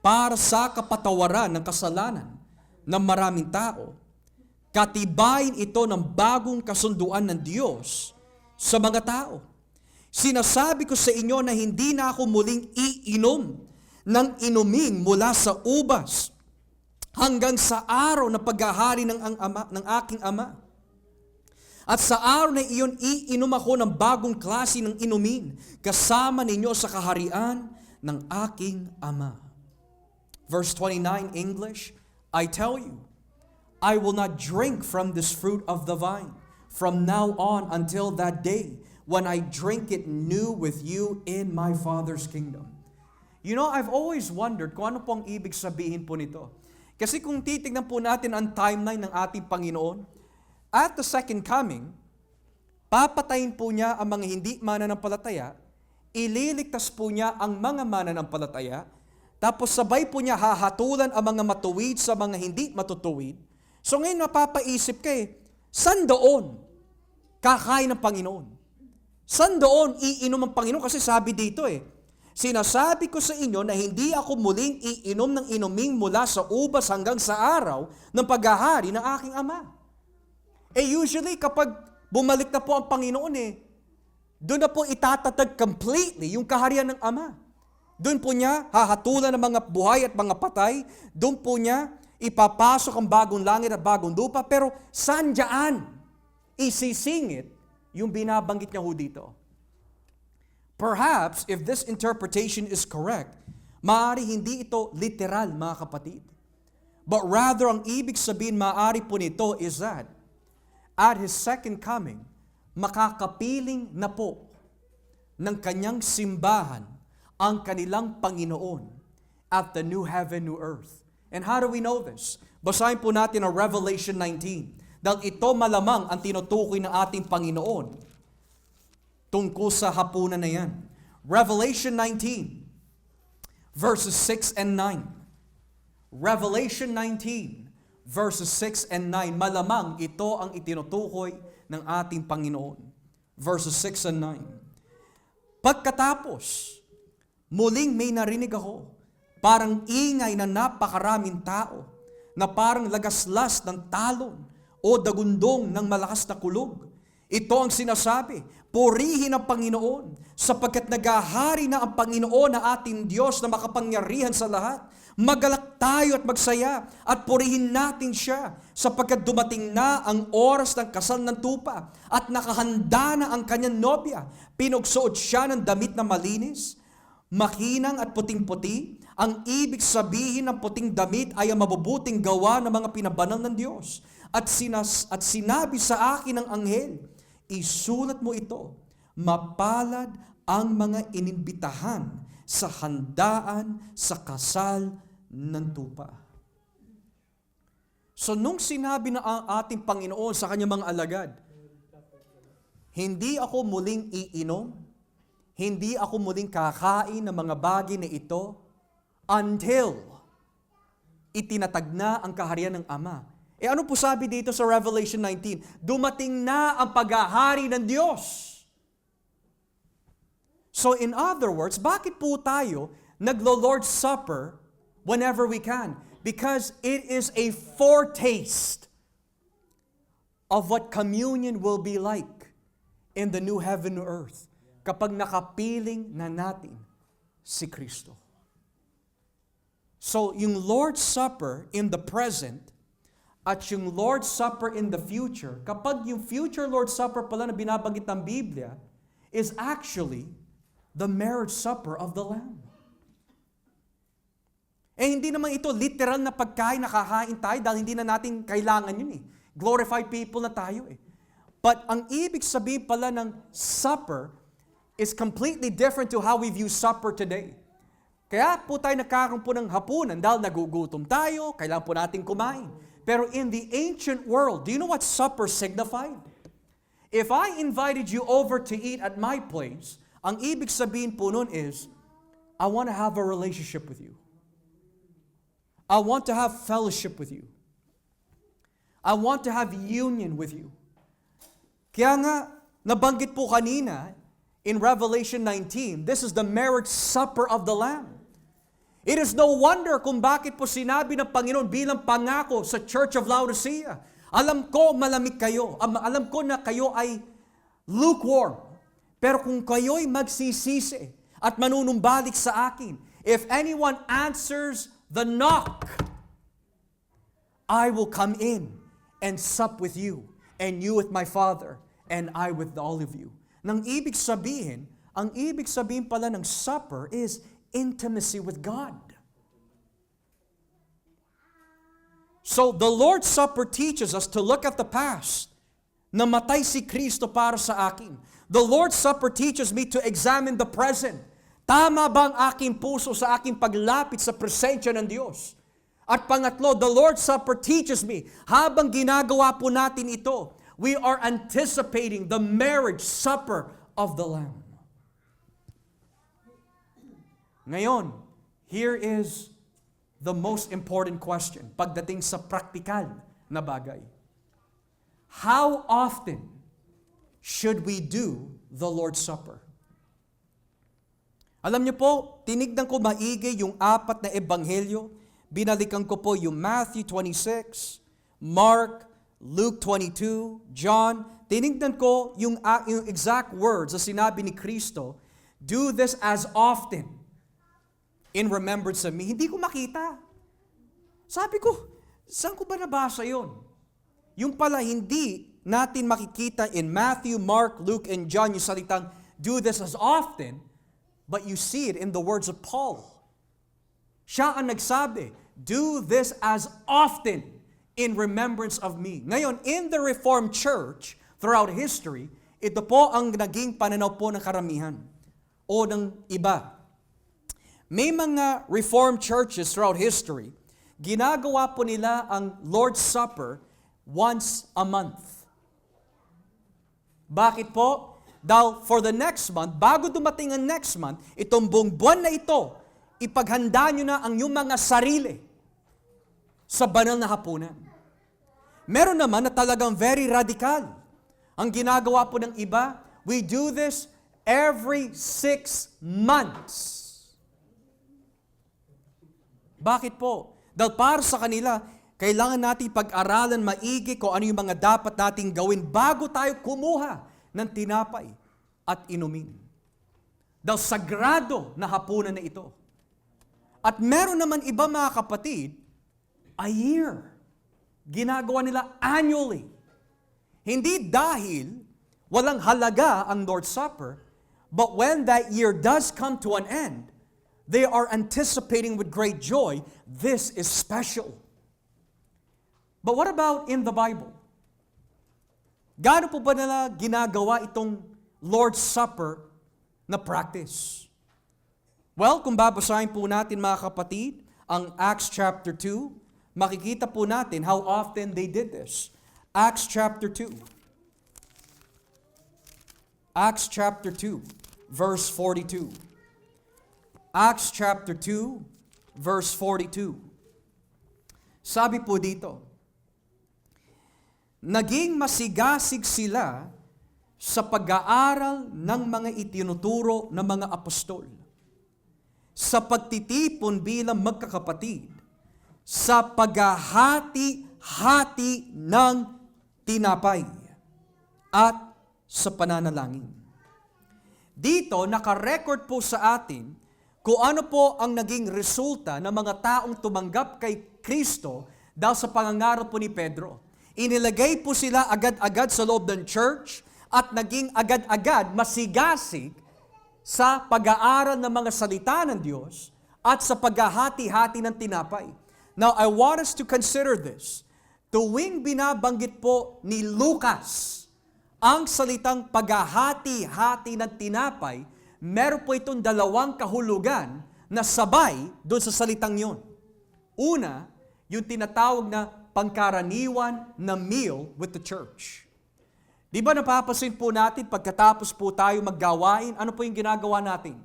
para sa kapatawaran ng kasalanan ng maraming tao, katibayin ito ng bagong kasunduan ng Diyos sa mga tao. Sinasabi ko sa inyo na hindi na ako muling iinom ng inumin mula sa ubas hanggang sa araw na paghahari ng aking ama. At sa araw na iyon, iinom ako ng bagong klase ng inumin kasama ninyo sa kaharian ng aking ama. Verse 29, English, I tell you, I will not drink from this fruit of the vine from now on until that day when I drink it new with you in my Father's kingdom. You know, I've always wondered kung ano pong ibig sabihin po nito. Kasi kung titignan po natin ang timeline ng ating Panginoon, at the second coming, papatayin po niya ang mga hindi mananampalataya, ililigtas po niya ang mga mananampalataya, tapos sabay po niya hahatulan ang mga matuwid sa mga hindi matutuwid. So ngayon mapapaisip ka saan doon kakain ng Panginoon? Saan doon iinom ang Panginoon? Kasi sabi dito sinasabi ko sa inyo na hindi ako muling iinom ng inuming mula sa ubas hanggang sa araw ng paghahari ng aking ama. Usually kapag bumalik na po ang Panginoon doon na po itatatag completely yung kaharian ng Ama. Doon po niya hahatulan ng mga buhay at mga patay. Doon po niya ipapasok ang bagong langit at bagong lupa. Pero saan dyan isisingit yung binabanggit niya ho dito? Perhaps, if this interpretation is correct, maaari hindi ito literal, mga kapatid. But rather, ang ibig sabihin maaari po nito is that at His second coming, makakapiling na po ng kanyang simbahan ang kanilang Panginoon at the new heaven, new earth. And how do we know this? Basahin po natin ang Revelation 19. Dahil ito malamang ang tinutukoy ng ating Panginoon tungkol sa hapunan na yan. Revelation 19, verses 6 and 9. Revelation 19, verses 6 and 9. Malamang ito ang itinutukoy ng ating Panginoon. Verses 6 and 9. Pagkatapos, muling may narinig ako, parang ingay na napakaraming tao, na parang lagaslas ng talon o dagundong ng malakas na kulog. Ito ang sinasabi, purihin ang Panginoon, sapagkat naghahari na ang Panginoon na ating Diyos na makapangyarihan sa lahat. Magalak tayo at magsaya at purihin natin siya, sapagkat dumating na ang oras ng kasal ng tupa at nakahanda na ang kanyang nobya. Pinugsuot siya ng damit na malinis, makinang at puting-puti. Ang ibig sabihin ng puting damit ay ang mabubuting gawa ng mga pinabanal ng Diyos. At sinabi sa akin ng anghel, isulat mo ito, mapalad ang mga inimbitahan sa handaan sa kasal ng tupa. So nung sinabi na ang ating Panginoon sa kanyang mga alagad, hindi ako muling iinom, hindi ako muling kakain ng mga bagay na ito until itinatag na ang kaharian ng Ama. Ano po sabi dito sa Revelation 19? Dumating na ang paghahari ng Diyos. So in other words, bakit po tayo naglo-Lord's Supper whenever we can? Because it is a foretaste of what communion will be like in the new heaven and earth kapag nakapiling na natin si Kristo. So, yung Lord's Supper in the present at yung Lord's Supper in the future, kapag yung future Lord's Supper pala na binabanggit ng Biblia is actually the marriage supper of the Lamb. Eh hindi naman ito literal na pagkain na kakain tayo dahil hindi na natin kailangan yun eh. Glorified people na tayo eh. But ang ibig sabihin pala ng supper is completely different to how we view supper today. Kaya po tayo nagkakaroon po ng hapunan dahil nagugutom tayo, kailangan po natin kumain. Pero in the ancient world, do you know what supper signified? If I invited you over to eat at my place, ang ibig sabihin po nun is, I want to have a relationship with you. I want to have fellowship with you. I want to have union with you. Kaya nga, nabanggit po kanina, in Revelation 19, this is the marriage supper of the Lamb. It is no wonder kung bakit po sinabi ng Panginoon bilang pangako sa Church of Laodicea. Alam ko malamig kayo. Alam ko na kayo ay lukewarm. Pero kung kayo'y magsisisi at manunumbalik sa akin, if anyone answers the knock, I will come in and sup with you, and you with my Father, and I with all of you. Ang ibig sabihin pala ng supper is intimacy with God. So the Lord's Supper teaches us to look at the past. Namatay si Kristo para sa akin. The Lord's Supper teaches me to examine the present. Tama ba ang aking puso sa aking paglapit sa presensya ng Diyos? At pangatlo, the Lord's Supper teaches me, habang ginagawa po natin ito, we are anticipating the marriage supper of the Lamb. Ngayon, here is the most important question pagdating sa praktikal na bagay. How often should we do the Lord's Supper? Alam niyo po, tinignan ko maigi yung 4 na ebanghelyo. Binalikan ko po yung Matthew 26, Mark, Luke 22, John. Tinignan ko yung exact words na sinabi ni Kristo, do this as often in remembrance of me. Hindi ko makita. Sabi ko, saan ko ba nabasa yun? Yung pala hindi natin makikita in Matthew, Mark, Luke, and John yung salitang do this as often, but you see it in the words of Paul. Siya ang nagsabi, do this as often in remembrance of me. Ngayon, in the Reformed Church, throughout history, ito po ang naging pananaw po ng karamihan o ng iba. May mga Reformed churches throughout history, ginagawa po nila ang Lord's Supper once a month. Bakit po? Dahil for the next month, bago dumating ang next month, itong buong buwan na ito, ipaghanda nyo na ang iyong mga sarili sa banal na hapunan. Meron naman na talagang very radical. Ang ginagawa po ng iba, we do this every 6 months. Bakit po? Dahil para sa kanila, kailangan natin pag-aralan maigi kung ano yung mga dapat nating gawin bago tayo kumuha ng tinapay at inumin. Dahil sagrado na hapunan na ito. At meron naman iba mga kapatid, a year. Ginagawa nila annually. Hindi dahil walang halaga ang Lord's Supper, but when that year does come to an end, they are anticipating with great joy, this is special. But what about in the Bible? Gaano po ba nila ginagawa itong Lord's Supper na practice? Well, kung babasahin po natin mga kapatid, ang Acts chapter 2, makikita po natin how often they did this. Acts chapter 2. Acts chapter 2, verse 42. Acts chapter 2, verse 42. Sabi po dito, naging masigasig sila sa pag-aaral ng mga itinuturo ng mga apostol, sa pagtitipon bilang magkakapatid, sa paghahati-hati ng tinapay, at sa pananalangin. Dito, naka-record po sa atin kung ano po ang naging resulta ng mga taong tumanggap kay Kristo dahil sa pangangaral po ni Pedro. Inilagay po sila agad-agad sa loob ng church at naging agad-agad masigasig sa pag-aaral ng mga salita ng Diyos at sa paghahati-hati ng tinapay. Now, I want us to consider this. Tuwing binabanggit po ni Lucas ang salitang paghahati-hati ng tinapay, meron po itong dalawang kahulugan na sabay doon sa salitang yon. Una, yung tinatawag na pangkaraniwan na meal with the church. Di ba napapasin po natin pagkatapos po tayo maggawain, ano po yung ginagawa natin?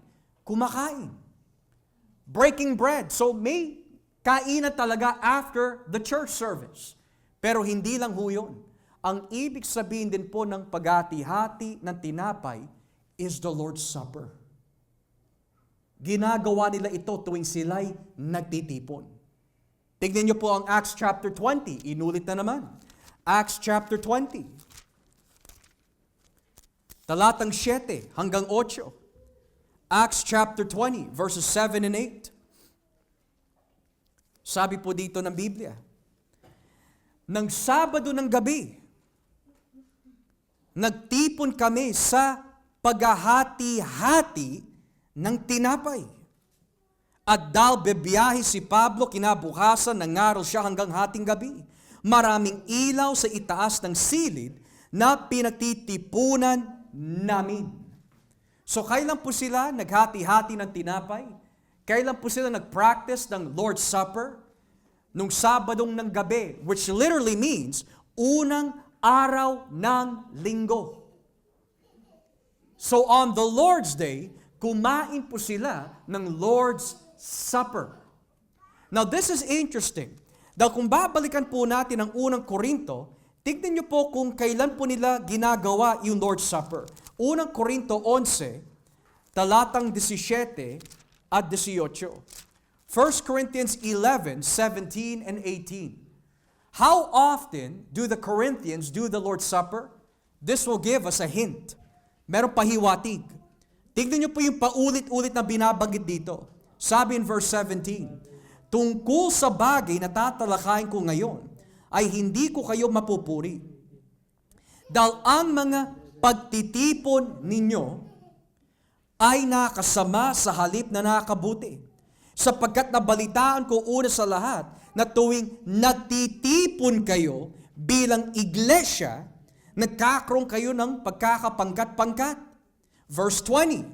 Kumakain. Breaking bread. So may kainan talaga after the church service. Pero hindi lang ho yun. Ang ibig sabihin din po ng paghati-hati ng tinapay is the Lord's Supper. Ginagawa nila ito tuwing sila'y nagtitipon. Tignan niyo po ang Acts chapter 20. Inulit na naman. Acts chapter 20. Talatang 7 hanggang 8. Acts chapter 20, verses 7 and 8. Sabi po dito ng Biblia, ng Sabado ng gabi, nagtipon kami sa paghahati-hati ng tinapay. At dahil bebiyahe si Pablo, kinabukasan nangaral siya hanggang hating gabi. Maraming ilaw sa itaas ng silid na pinagtitipunan namin. So kailan po sila naghati-hati ng tinapay? Kailan po sila nag-practice ng Lord's Supper? Nung Sabadong ng gabi, which literally means unang araw ng linggo. So on the Lord's Day, kumain po sila ng Lord's Supper. Now this is interesting. Dahil kung babalikan po natin ang unang Korinto, tignan niyo po kung kailan po nila ginagawa yung Lord's Supper. Unang Korinto 11, talatang 17 at 18. 1 Corinthians 11, 17 and 18. How often do the Corinthians do the Lord's Supper? This will give us a hint. Meron pahiwatig. Tignan niyo po yung paulit-ulit na binabanggit dito. Sabi in verse 17, tungkol sa bagay na tatalakayin ko ngayon, ay hindi ko kayo mapupuri. Dahil ang mga pagtitipon ninyo ay nakasama sa halip na nakabuti. Sapagkat nabalitaan ko una sa lahat na tuwing nagtitipon kayo bilang iglesia, nagkakaroon kayo ng pagkakapangkat-pangkat. Verse 20,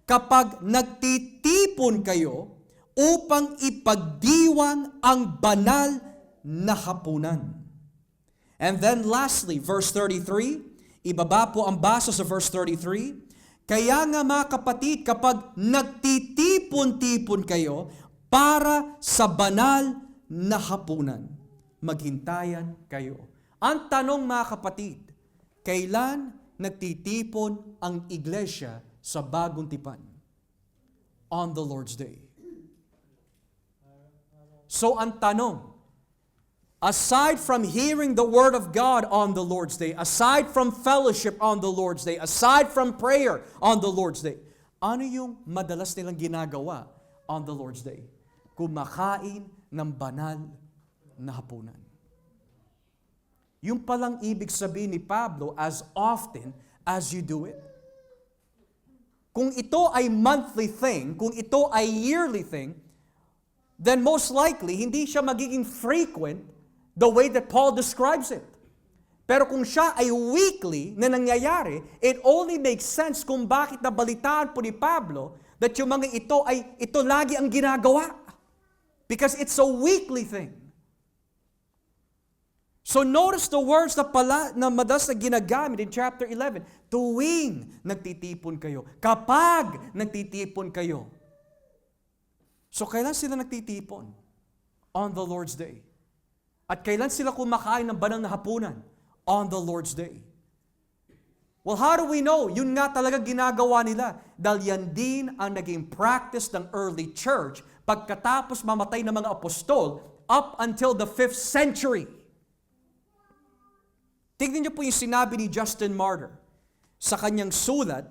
kapag nagtitipon kayo upang ipagdiwang ang banal na hapunan. And then lastly, verse 33, ibaba po ang basa sa verse 33, kaya nga mga kapatid, kapag nagtitipon-tipon kayo para sa banal na hapunan, maghintayan kayo. Ang tanong mga kapatid, kailan nagtitipon ang iglesia sa bagong tipan? On the Lord's Day. So ang tanong, aside from hearing the Word of God on the Lord's Day, aside from fellowship on the Lord's Day, aside from prayer on the Lord's Day, ano yung madalas nilang ginagawa on the Lord's Day? Kumakain ng banal na hapunan. Yung palang ibig sabihin ni Pablo, as often as you do it. Kung ito ay monthly thing, kung ito ay yearly thing, then most likely, hindi siya magiging frequent the way that Paul describes it. Pero kung siya ay weekly na nangyayari, it only makes sense kung bakit nabalitaan po ni Pablo that yung mga ito lagi ang ginagawa. Because it's a weekly thing. So notice the words na madalas na ginagamit in chapter 11. Tuwing nagtitipon kayo. Kapag nagtitipon kayo. So kailan sila nagtitipon? On the Lord's Day. At kailan sila kumakain ng banal na hapunan? On the Lord's Day. Well, how do we know? Yun nga talaga ginagawa nila. Dahil yan din ang naging practice ng early church pagkatapos mamatay ng mga apostol up until the 5th century. Tignan niyo po yung sinabi ni Justin Martyr sa kanyang sulat,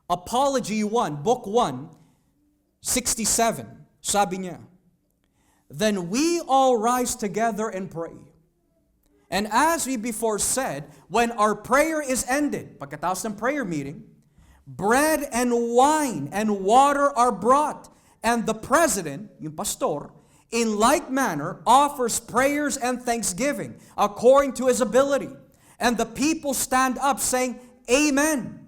Apology 1, Book 1, 67, sabi niya, "Then we all rise together and pray. And as we before said, when our prayer is ended," pagkatapos ng prayer meeting, "bread and wine and water are brought, and the president," yung pastor, "in like manner offers prayers and thanksgiving according to his ability. And the people stand up saying, Amen."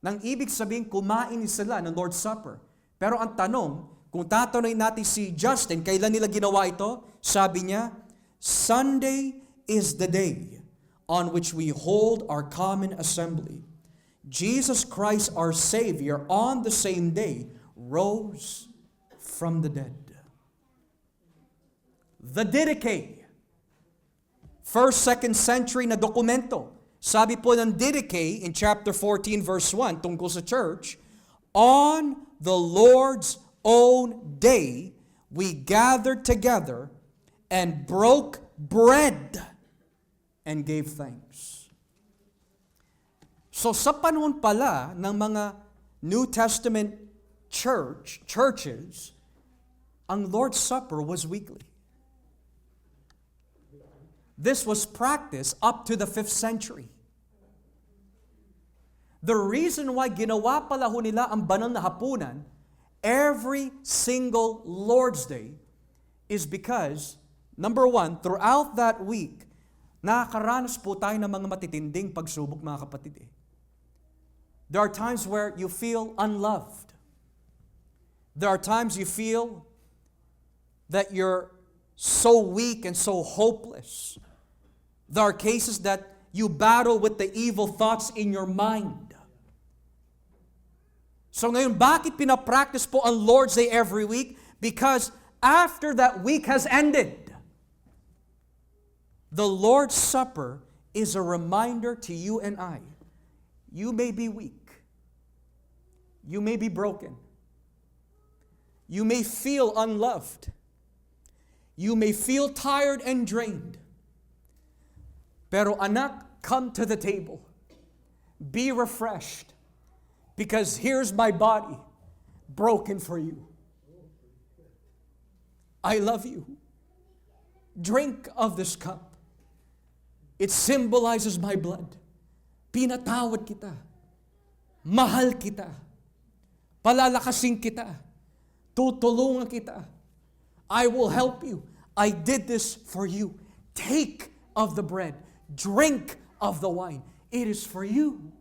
Nang ibig sabihin, kumain sila ng Lord's Supper. Pero ang tanong, kung tatanungin natin si Justin, kailan nila ginawa ito? Sabi niya, "Sunday is the day on which we hold our common assembly. Jesus Christ, our Savior, on the same day, rose from the dead." The Didache, 1st, 2nd century na dokumento. Sabi po ng Didache in chapter 14 verse 1 tungkol sa church, "On the Lord's own day, we gathered together and broke bread and gave thanks." So sa panahon pala ng mga New Testament churches, ang Lord's Supper was weekly. This was practiced up to the 5th century. The reason why ginawa pala ho nila ang banal na hapunan every single Lord's Day is because, number one, throughout that week, nakakaranas po tayo ng mga matitinding pagsubok, mga kapatid. There are times where you feel unloved. There are times you feel that you're so weak and so hopeless. There are cases that you battle with the evil thoughts in your mind. So ngayon, bakit pinapractice po ang Lord's Day every week? Because after that week has ended, the Lord's Supper is a reminder to you and I. You may be weak. You may be broken. You may feel unloved. You may feel tired and drained. Pero anak, come to the table. Be refreshed. Because here's my body broken for you. I love you. Drink of this cup. It symbolizes my blood. Pinatawad kita. Mahal kita. Palalakasin kita. Tutulungan kita. I will help you. I did this for you. Take of the bread. Drink of the wine. It is for you.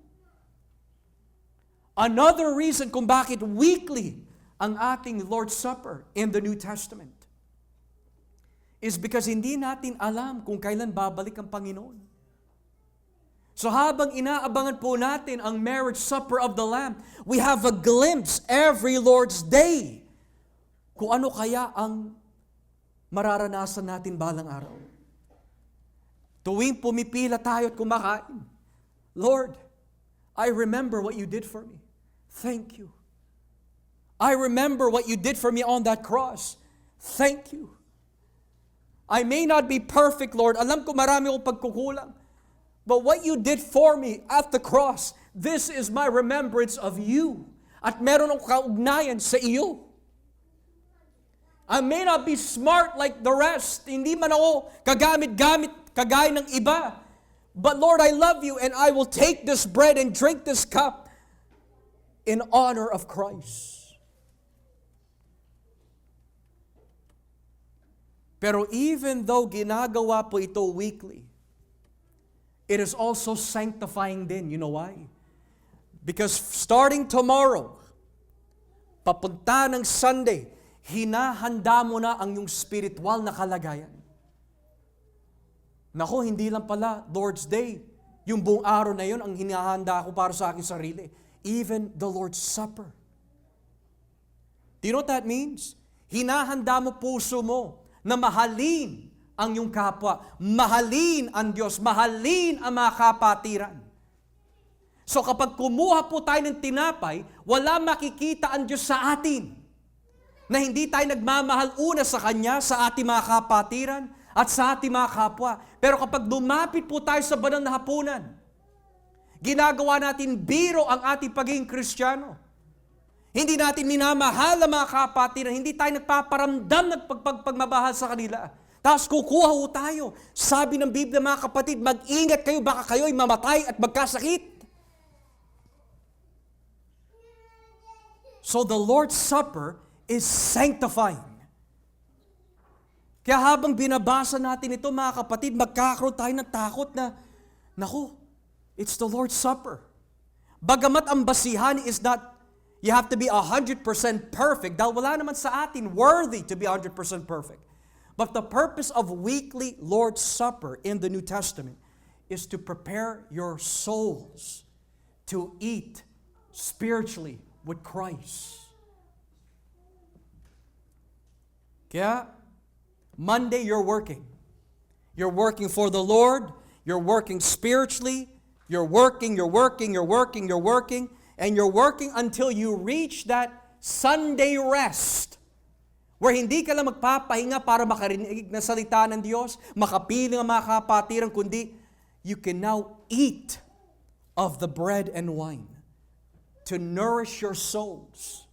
Another reason kung bakit weekly ang ating Lord's Supper in the New Testament is because hindi natin alam kung kailan babalik ang Panginoon. So habang inaabangan po natin ang marriage supper of the Lamb, we have a glimpse every Lord's Day kung ano kaya ang mararanasan natin balang araw. Tuwing pumipila tayo at kumakain, Lord, I remember what you did for me. Thank you. I remember what you did for me on that cross. Thank you. I may not be perfect, Lord. Alam ko marami akong pagkukulang. But what you did for me at the cross, this is my remembrance of you. At meron akong kaugnayan sa iyo. I may not be smart like the rest. Hindi man ako kagamit-gamit kagaya ng iba. But Lord, I love you and I will take this bread and drink this cup in honor of Christ. Pero even though ginagawa po ito weekly, it is also sanctifying din. You know why? Because starting tomorrow, papunta ng Sunday, hinahanda mo na ang iyong spiritual na kalagayan. Nako, hindi lang pala Lord's Day. Yung buong araw na yun ang hinahanda ko para sa aking sarili. Even the Lord's Supper. Do you know what that means? Hinahanda mo puso mo na mahalin ang iyong kapwa. Mahalin ang Diyos. Mahalin ang mga kapatiran. So kapag kumuha po tayo ng tinapay, wala makikita ang Diyos sa atin. Na hindi tayo nagmamahal una sa Kanya, sa ating mga kapatiran, at sa ating mga kapwa. Pero kapag lumapit po tayo sa banal na hapunan, ginagawa natin biro ang ating pagiging Kristiyano. Hindi natin minamahal ang mga kapatiran. Hindi tayo nagpaparamdam ng pagmamahal sa kanila. Tapos kukuha ho tayo. Sabi ng Biblia, mga kapatid, mag-ingat kayo, baka kayo'y mamatay at magkasakit. So the Lord's Supper is sanctifying. Kaya habang binabasa natin ito, mga kapatid, magkakaroon tayo ng takot na, naku, it's the Lord's Supper. Bagamat ang basihan is not, you have to be 100% perfect, dahil wala naman sa atin worthy to be 100% perfect. But the purpose of weekly Lord's Supper in the New Testament is to prepare your souls to eat spiritually with Christ. Kaya, Monday, you're working. You're working for the Lord. You're working spiritually. You're working and you're working until you reach that Sunday rest where hindi ka lang magpapahinga para makarinig na salita ng Diyos, makapiling ang mga kapatiran, kundi you can now eat of the bread and wine to nourish your souls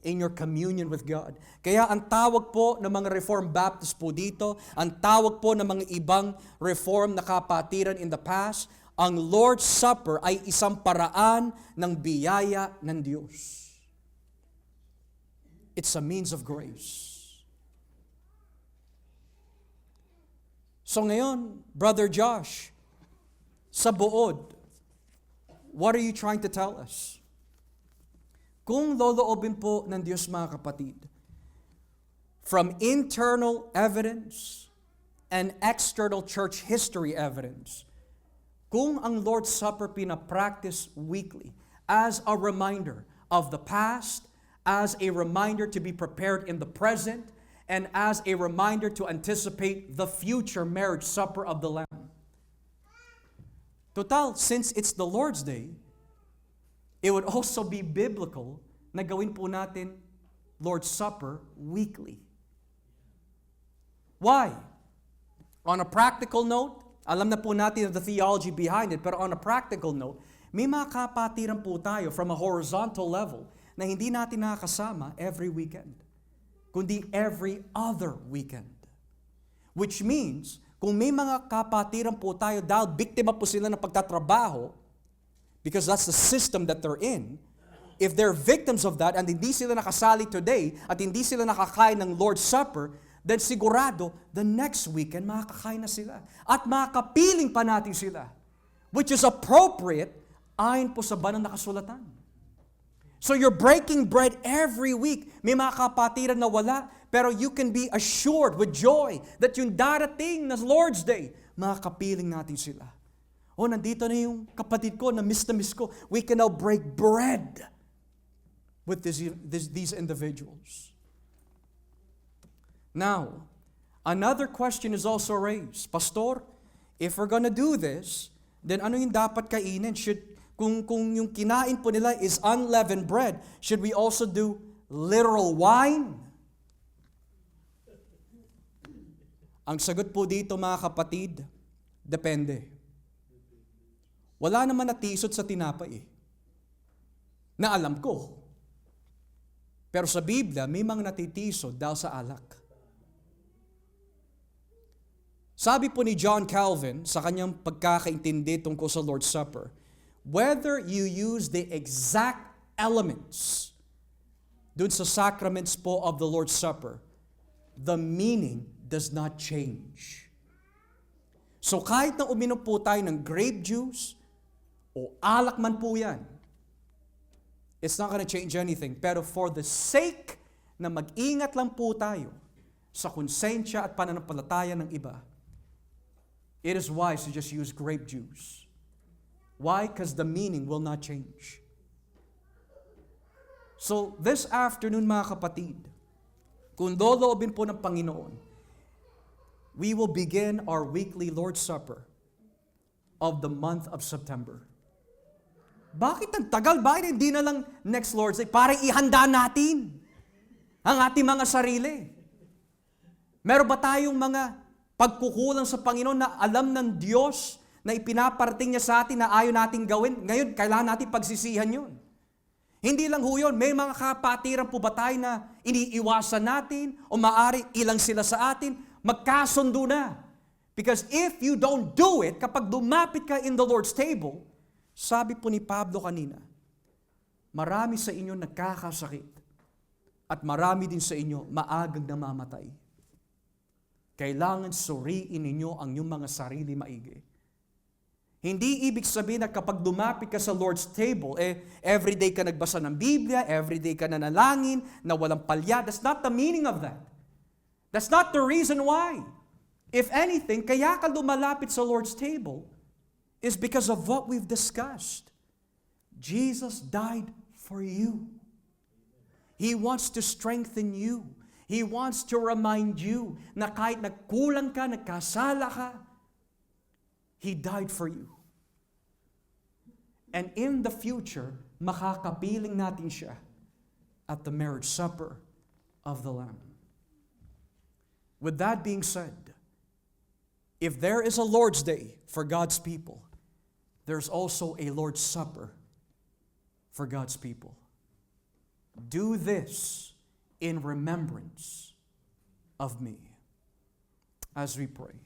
in your communion with God. Kaya ang tawag po ng mga Reformed Baptist po dito, ang tawag po ng mga ibang Reformed na kapatiran in the past, ang Lord's Supper ay isang paraan ng biyaya ng Diyos. It's a means of grace. So ngayon, Brother Josh, sa buod, what are you trying to tell us? Kung loloobin po ng Diyos, mga kapatid, from internal evidence and external church history evidence, kung ang Lord's Supper pinapractice weekly as a reminder of the past, as a reminder to be prepared in the present, and as a reminder to anticipate the future marriage supper of the Lamb. Total, since it's the Lord's Day, it would also be biblical na gawin po natin Lord's Supper weekly. Why? On a practical note, alam na po natin the theology behind it, pero on a practical note, may mga kapatiran po tayo from a horizontal level na hindi natin nakakasama every weekend, kundi every other weekend. Which means, kung may mga kapatiran po tayo dahil biktima po sila ng pagtatrabaho, because that's the system that they're in, if they're victims of that and hindi sila nakasali today at hindi sila nakakain ng Lord's Supper, then sigurado, the next weekend, makakain na sila. At makakapiling pa natin sila. Which is appropriate ayon po sa banal na kasulatan. So you're breaking bread every week. May mga kapatiran na wala, pero you can be assured with joy that yung darating na Lord's Day, makakapiling natin sila. O, nandito na yung kapatid ko, na miss ko. We can now break bread with these individuals. Now, another question is also raised. Pastor, if we're gonna do this, then ano yung dapat kainin? Kung yung kinain po nila is unleavened bread, should we also do literal wine? Ang sagot po dito, mga kapatid, depende. Wala naman natisod sa tinapay na alam ko. Pero sa Biblia, may mga natitisod dahil sa alak. Sabi po ni John Calvin sa kanyang pagkakaintindi tungkol sa Lord's Supper, whether you use the exact elements dun sa sacraments po of the Lord's Supper, the meaning does not change. So kahit na uminom po tayo ng grape juice o alak man po yan, it's not gonna change anything. Pero for the sake na mag-ingat lang po tayo sa konsensya at pananampalataya ng iba, it is wise to just use grape juice. Why? Because the meaning will not change. So, this afternoon, mga kapatid, kung loloobin po ng Panginoon, we will begin our weekly Lord's Supper of the month of September. Bakit ang tagal? Bakit hindi na lang next Lord's Day? Para ihanda natin ang ating mga sarili. Meron ba tayong mga pagkukulang sa Panginoon na alam ng Diyos na ipinaparating niya sa atin na ayaw natin gawin? Ngayon, kailangan natin pagsisihan yun. Hindi lang ho yun, may mga kapatiran po ba tayo na iniiwasan natin o maaari ilang sila sa atin, magkasundo na. Because if you don't do it, kapag dumapit ka in the Lord's table, sabi po ni Pablo kanina, marami sa inyo nagkakasakit at marami din sa inyo maagang namamatay. Kailangan suriin ninyo ang inyong mga sarili maigi. Hindi ibig sabihin na kapag dumapit ka sa Lord's table, everyday ka nagbasa ng Biblia, everyday ka nanalangin, na walang palya. That's not the meaning of that. That's not the reason why. If anything, kaya ka lumalapit sa Lord's table is because of what we've discussed. Jesus died for you. He wants to strengthen you. He wants to remind you na kahit nagkulang ka, nagkasala ka, He died for you. And in the future, makakapiling natin siya at the marriage supper of the Lamb. With that being said, if there is a Lord's Day for God's people, there's also a Lord's Supper for God's people. Do this in remembrance of me. As we pray.